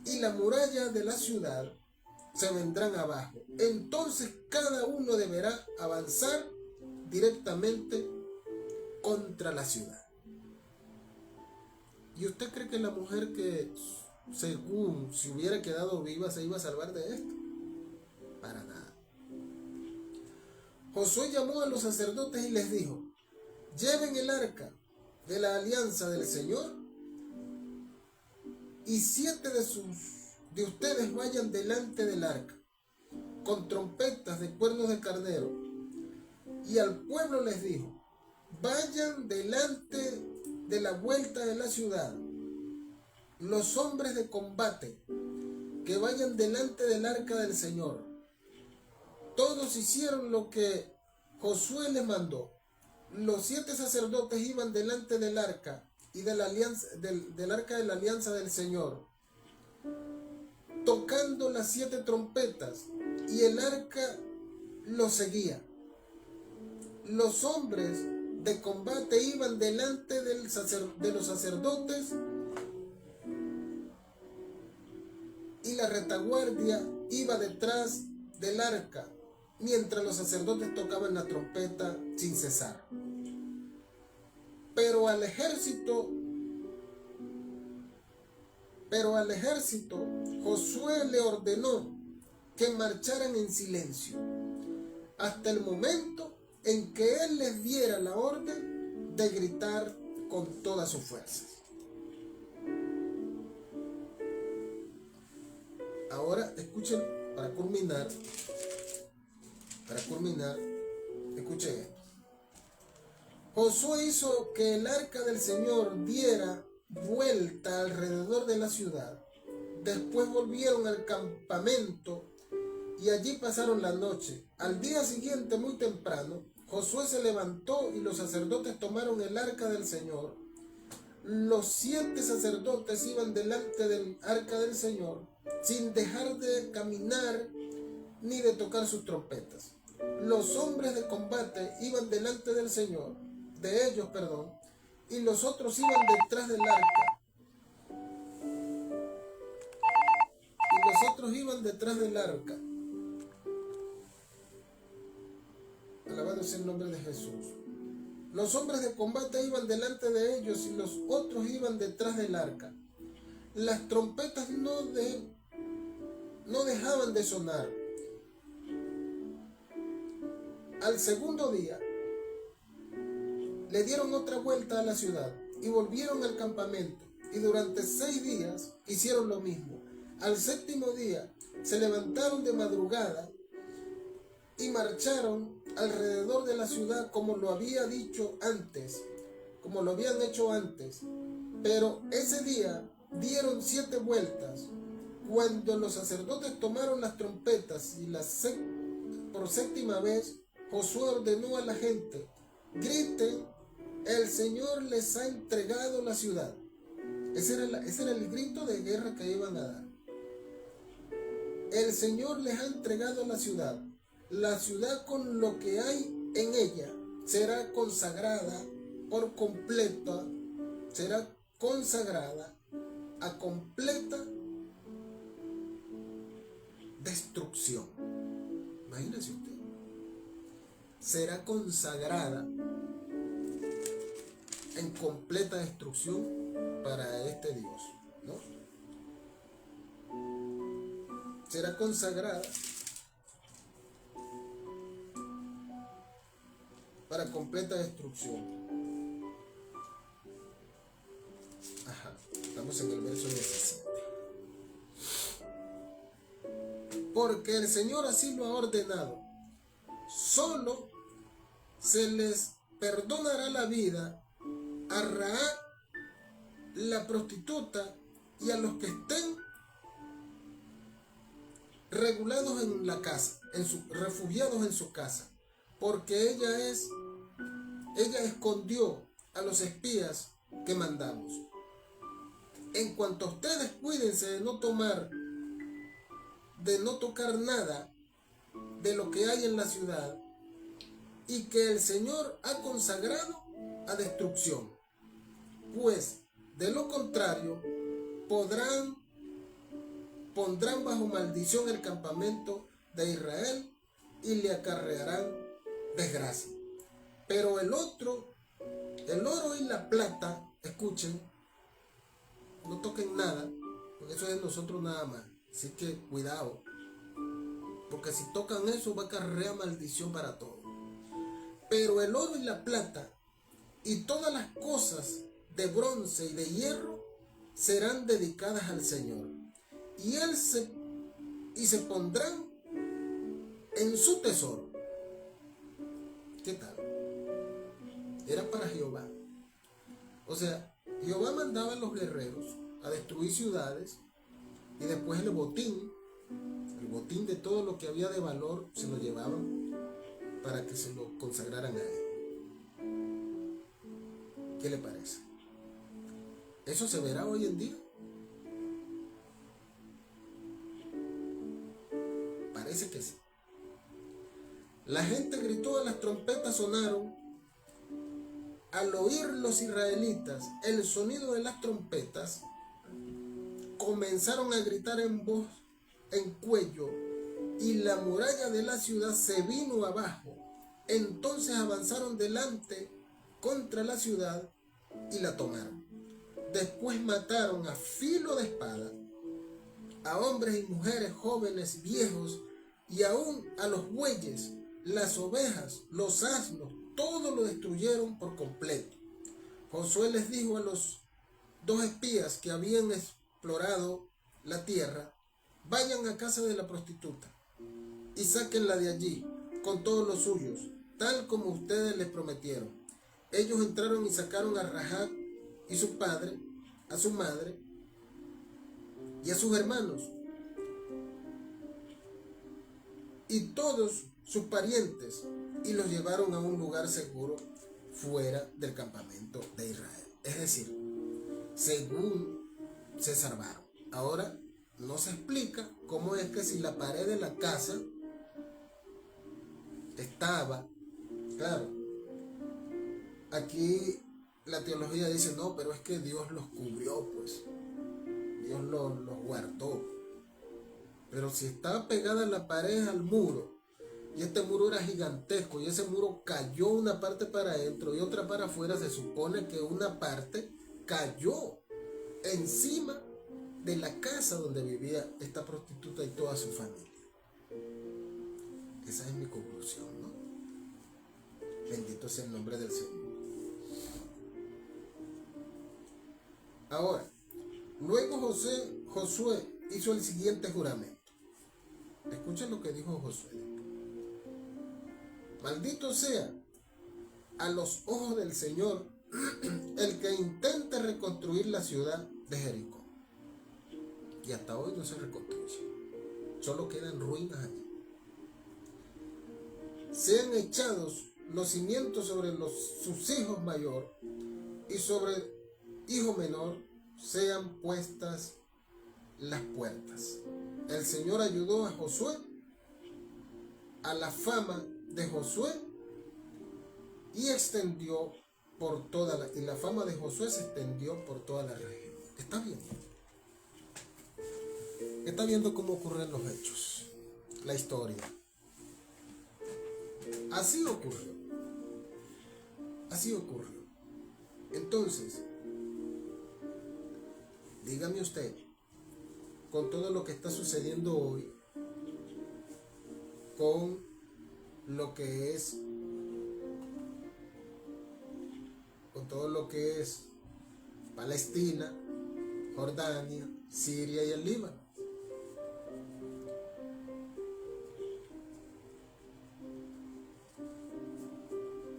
y la muralla de la ciudad se vendrán abajo. Entonces cada uno deberá avanzar directamente contra la ciudad. ¿Y usted cree que la mujer que, según si hubiera quedado viva, se iba a salvar de esto? Para nada. Josué llamó a los sacerdotes y les dijo: lleven el arca de la alianza del Señor, y 7 de ustedes vayan delante del arca con trompetas de cuernos de carnero. Y al pueblo les dijo: vayan delante de la vuelta de la ciudad los hombres de combate, que vayan delante del arca del Señor. Todos hicieron lo que Josué les mandó. Los 7 sacerdotes iban delante del arca y de la alianza, del arca de la alianza del Señor, tocando las 7 trompetas, y el arca los seguía. Los hombres de combate iban delante de los sacerdotes, y la retaguardia iba detrás del arca, mientras los sacerdotes tocaban la trompeta sin cesar. Pero al ejército Josué le ordenó que marcharan en silencio hasta el momento en que él les diera la orden de gritar con todas sus fuerzas. Ahora escuchen, para culminar, escuchen esto. Josué hizo que el arca del Señor diera vuelta alrededor de la ciudad. Después volvieron al campamento y allí pasaron la noche. Al día siguiente, muy temprano, Josué se levantó y los sacerdotes tomaron el arca del Señor. Los 7 sacerdotes iban delante del arca del Señor sin dejar de caminar ni de tocar sus trompetas. Los hombres de combate iban delante del Señor, de ellos, y los otros iban detrás del arca. Alabado sea el nombre de Jesús. Los hombres de combate iban delante de ellos y los otros iban detrás del arca. Las trompetas no dejaban de sonar. Al segundo día, le dieron otra vuelta a la ciudad y volvieron al campamento. Y durante 6 días hicieron lo mismo. Al 7º día se levantaron de madrugada y marcharon alrededor de la ciudad como lo habían hecho antes. Pero ese día dieron 7 vueltas. Cuando los sacerdotes tomaron las trompetas y por 7ª vez, Josué ordenó a la gente: griten, el Señor les ha entregado la ciudad. Ese era el grito de guerra que iban a dar. El Señor les ha entregado la ciudad. La ciudad con lo que hay en ella será consagrada por completa, será consagrada a completa destrucción. Imagínese usted. Será consagrada en completa destrucción para este Dios, ¿no? Será consagrada para completa destrucción. Estamos en el verso 17. Porque el Señor así lo ha ordenado. Solo se les perdonará la vida a Rahab, la prostituta, y a los que estén regulados en la casa, refugiados en su casa, porque ella escondió a los espías que mandamos. En cuanto a ustedes, cuídense de no tocar nada de lo que hay en la ciudad y que el Señor ha consagrado a destrucción, pues de lo contrario pondrán bajo maldición el campamento de Israel y le acarrearán desgracia. Pero el oro y la plata, escuchen, no toquen nada, porque eso es de nosotros nada más. Así que cuidado, porque si tocan eso va a acarrear maldición para todos. Pero el oro y la plata y todas las cosas de bronce y de hierro serán dedicadas al Señor, y se pondrán en su tesoro. ¿Qué tal? Era para Jehová. O sea, Jehová mandaba a los guerreros a destruir ciudades, y después el botín de todo lo que había de valor se lo llevaban para que se lo consagraran a él. ¿Qué le parece? ¿Eso se verá hoy en día? Parece que sí. La gente gritó, las trompetas sonaron. Al oír los israelitas el sonido de las trompetas, comenzaron a gritar en voz en cuello, y la muralla de la ciudad se vino abajo. Entonces avanzaron delante contra la ciudad y la tomaron. Después mataron a filo de espada a hombres y mujeres, jóvenes, viejos, y aún a los bueyes, las ovejas, los asnos, todo lo destruyeron por completo. Josué les dijo a los 2 espías que habían explorado la tierra: vayan a casa de la prostituta y sáquenla de allí con todos los suyos, tal como ustedes les prometieron. Ellos entraron y sacaron a Rahab y su padre, a su madre y a sus hermanos y todos sus parientes y los llevaron a un lugar seguro fuera del campamento de Israel. Es decir, según se salvaron. Ahora no se explica cómo es que si la pared de la casa estaba, claro, aquí la teología dice no, pero es que Dios los cubrió, pues Dios los guardó. Pero si estaba pegada la pared al muro y este muro era gigantesco y ese muro cayó una parte para adentro y otra para afuera, se supone que una parte cayó encima de la casa donde vivía esta prostituta y toda su familia. Esa es mi conclusión, ¿no? Bendito sea el nombre del Señor. Ahora, luego Josué hizo el siguiente juramento. Escuchen lo que dijo Josué. Maldito sea a los ojos del Señor el que intente reconstruir la ciudad de Jericó. Y hasta hoy no se reconstruye. Solo quedan ruinas allí. Sean echados los cimientos sobre sus hijos mayor y sobre el hijo menor sean puestas las puertas. El Señor ayudó a Josué, a la fama de Josué y extendió por y la fama de Josué se extendió por toda la región. ¿Está viendo? Está viendo cómo ocurren los hechos, la historia. Así ocurrió. Así ocurrió. Entonces, dígame usted, con todo lo que está sucediendo hoy, con lo que es, con todo lo que es Palestina, Jordania, Siria y el Líbano.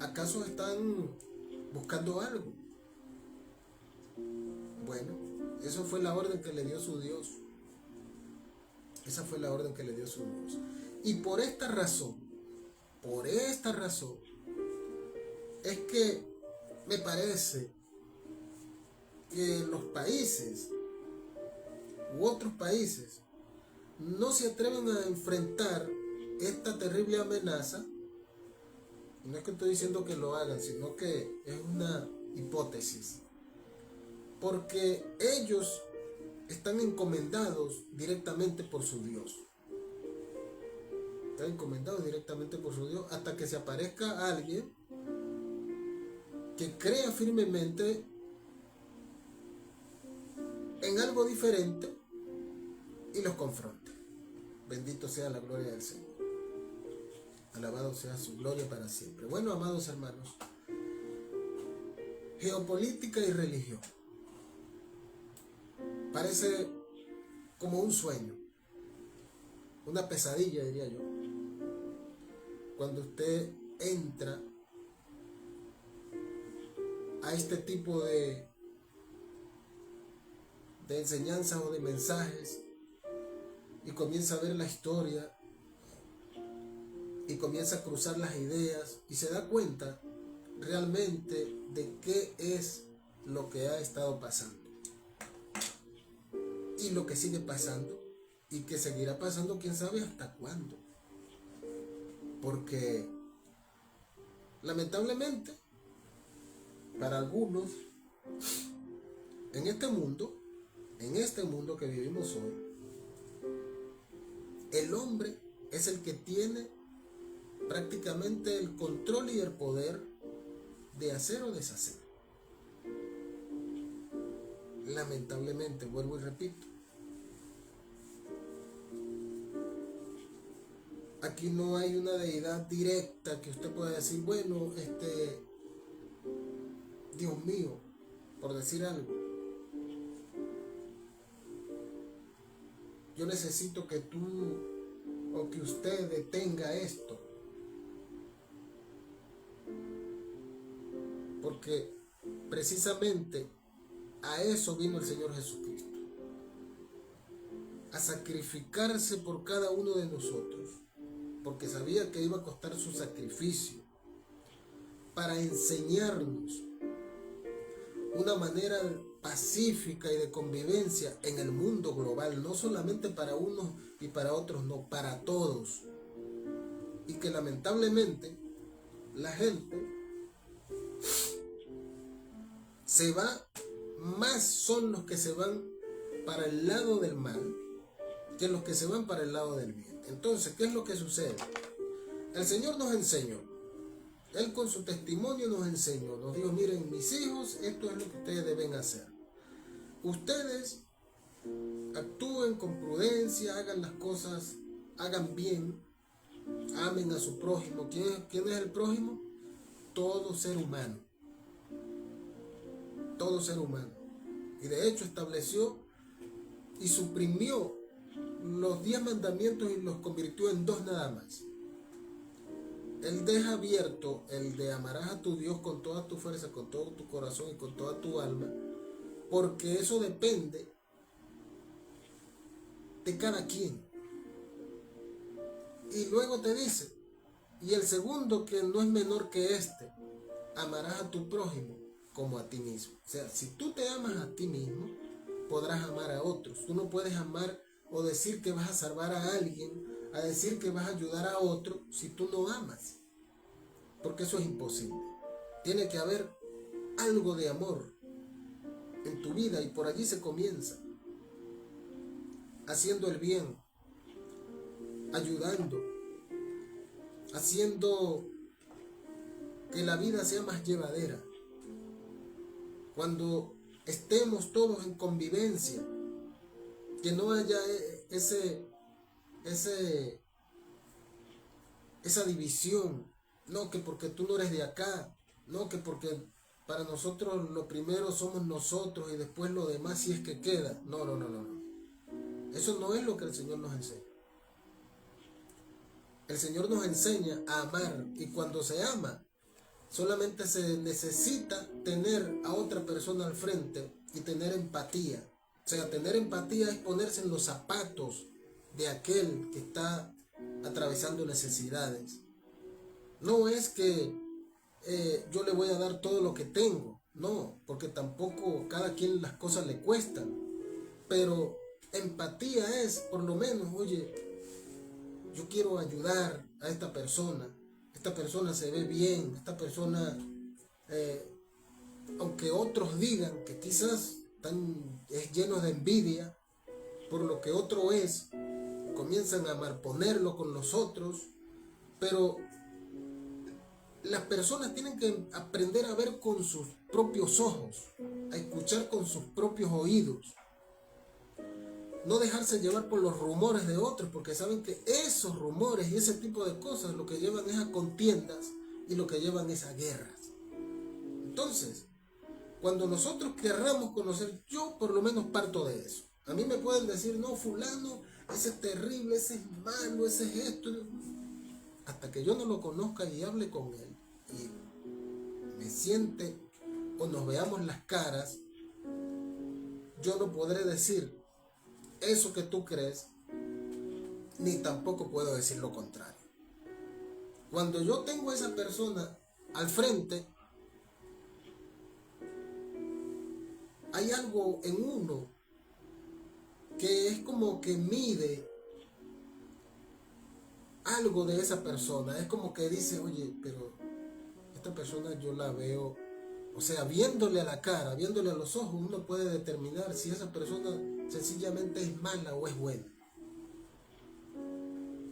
¿Acaso están buscando algo? Bueno, eso fue la orden que le dio su Dios. Esa fue la orden que le dio su Dios. Y por esta razón, es que me parece que los países u otros países no se atreven a enfrentar esta terrible amenaza. No es que estoy diciendo que lo hagan, sino que es una hipótesis. Porque ellos están encomendados directamente por su Dios. Están encomendados directamente por su Dios hasta que se aparezca alguien que crea firmemente en algo diferente y los confronte. Bendito sea la gloria del Señor. Alabado sea su gloria para siempre. Bueno, amados hermanos, geopolítica y religión. Parece como un sueño, una pesadilla, diría yo. Cuando usted entra a este tipo de enseñanzas o de mensajes y comienza a ver la historia y comienza a cruzar las ideas y se da cuenta realmente de qué es lo que ha estado pasando y lo que sigue pasando y que seguirá pasando, quién sabe hasta cuándo. Porque lamentablemente para algunos en este mundo que vivimos hoy, el hombre es el que tiene prácticamente el control y el poder de hacer o deshacer. Lamentablemente, vuelvo y repito, aquí no hay una deidad directa que usted pueda decir, bueno, Dios mío, por decir algo, yo necesito que tú o que usted detenga esto. Porque precisamente A eso vino el Señor Jesucristo, a sacrificarse por cada uno de nosotros, porque sabía que iba a costar su sacrificio, para enseñarnos una manera pacífica y de convivencia en el mundo global, no solamente para unos y para otros, no, para todos. Y que lamentablemente la gente se va, más son los que se van para el lado del mal que los que se van para el lado del bien. Entonces, ¿qué es lo que sucede? El Señor nos enseñó, Él con su testimonio nos enseñó, nos dijo, miren mis hijos, esto es lo que ustedes deben hacer. Ustedes actúen con prudencia, hagan las cosas, hagan bien, amen a su prójimo. ¿Quién es el prójimo? Todo ser humano. Todo ser humano. Y de hecho estableció y suprimió los 10 mandamientos y los convirtió en 2 nada más. Él deja abierto el de amarás a tu Dios con toda tu fuerza, con todo tu corazón y con toda tu alma, porque eso depende de cada quien. Y luego te dice, y el segundo, que no es menor que este, amarás a tu prójimo como a ti mismo. O sea, si tú te amas a ti mismo, podrás amar a otros. Tú no puedes amar o decir que vas a salvar a alguien, a decir que vas a ayudar a otro, si tú no amas. Porque eso es imposible. Tiene que haber algo de amor en tu vida y por allí se comienza. Haciendo el bien, ayudando, haciendo que la vida sea más llevadera. Cuando estemos todos en convivencia, que no haya esa división, no que porque tú no eres de acá, no que porque para nosotros lo primero somos nosotros y después lo demás si es que queda. No. Eso no es lo que el Señor nos enseña. El Señor nos enseña a amar, y cuando se ama, solamente se necesita tener a otra persona al frente y tener empatía. O sea, tener empatía es ponerse en los zapatos de aquel que está atravesando necesidades. No es que yo le voy a dar todo lo que tengo, no, porque tampoco cada quien las cosas le cuestan. Pero empatía es, por lo menos, oye, yo quiero ayudar a esta persona se ve bien, esta persona, aunque otros digan que quizás es lleno de envidia por lo que otro es, comienzan a malponerlo con los otros, pero las personas tienen que aprender a ver con sus propios ojos, a escuchar con sus propios oídos. No dejarse llevar por los rumores de otros, porque saben que esos rumores y ese tipo de cosas lo que llevan es a contiendas y lo que llevan es a guerras. Entonces, cuando nosotros querramos conocer, yo por lo menos parto de eso. A mí me pueden decir, no, fulano, ese es terrible, ese es malo, ese es esto. Hasta que yo no lo conozca y hable con él y me siente o nos veamos las caras, yo no podré decir eso que tú crees, ni tampoco puedo decir lo contrario. Cuando yo tengo a esa persona al frente, hay algo en uno que es como que mide algo de esa persona. Es como que dice, oye, pero esta persona yo la veo, o sea, viéndole a la cara, viéndole a los ojos, uno puede determinar si esa persona sencillamente es mala o es buena.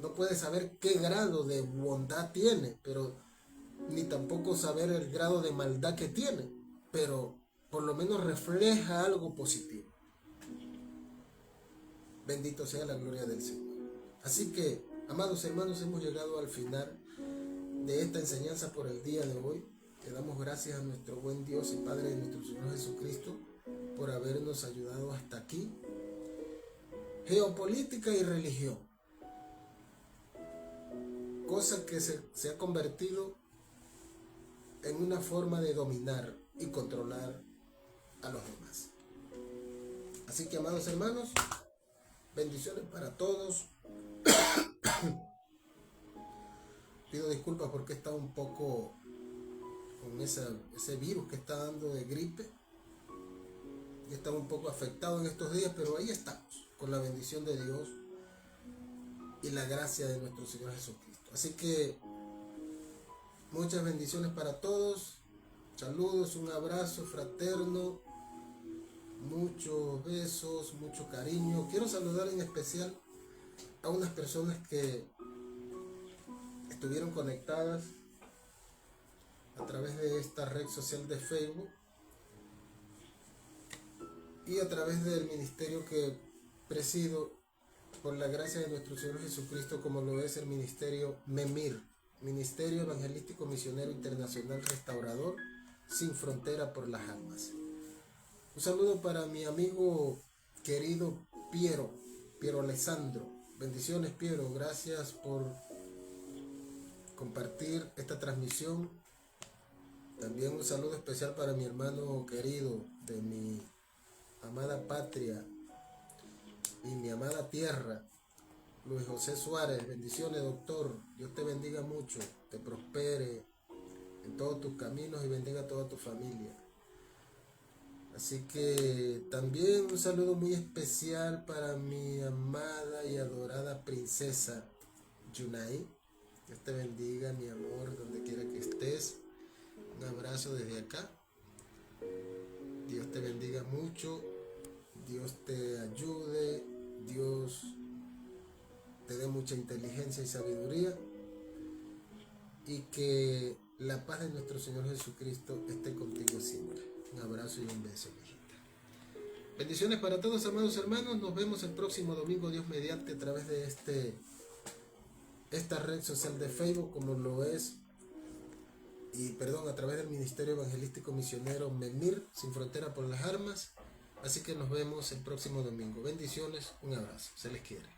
No puede saber qué grado de bondad tiene, pero ni tampoco saber el grado de maldad que tiene, pero por lo menos refleja algo positivo. Bendito sea la gloria del Señor. Así que, amados hermanos, hemos llegado al final de esta enseñanza por el día de hoy. Le damos gracias a nuestro buen Dios y Padre de nuestro Señor Jesucristo por habernos ayudado hasta aquí. Geopolítica y religión, cosa que se ha convertido en una forma de dominar y controlar a los demás. Así que, amados hermanos, bendiciones para todos. Pido disculpas porque he estado un poco con ese virus que está dando de gripe. Y he estado un poco afectado en estos días, pero ahí estamos, con la bendición de Dios y la gracia de nuestro Señor Jesucristo. Así que muchas bendiciones para todos. Saludos, un abrazo fraterno, muchos besos, mucho cariño. Quiero saludar en especial a unas personas que estuvieron conectadas a través de esta red social de Facebook y a través del ministerio que presido por la gracia de nuestro Señor Jesucristo, como lo es el ministerio MEMIR, Ministerio Evangelístico Misionero Internacional Restaurador Sin Frontera por las Almas. Un saludo para mi amigo querido Piero Alessandro. Bendiciones, Piero, gracias por compartir esta transmisión. También un saludo especial para mi hermano querido de mi amada patria y mi amada tierra, Luis José Suárez. Bendiciones, doctor. Dios te bendiga mucho, te prospere en todos tus caminos y bendiga a toda tu familia. Así que también un saludo muy especial para mi amada y adorada princesa Yunai. Dios te bendiga, mi amor, donde quiera que estés. Un abrazo desde acá. Dios te bendiga mucho. Dios te ayude. Dios te dé mucha inteligencia y sabiduría. Y que la paz de nuestro Señor Jesucristo esté contigo siempre. Un abrazo y un beso, mi hijita. Bendiciones para todos, amados hermanos. Nos vemos el próximo domingo, Dios mediante, a través de esta red social de Facebook, como lo es, a través del Ministerio Evangelístico Misionero MEMIR, Sin Frontera por las Almas. Así que nos vemos el próximo domingo. Bendiciones, un abrazo. Se les quiere.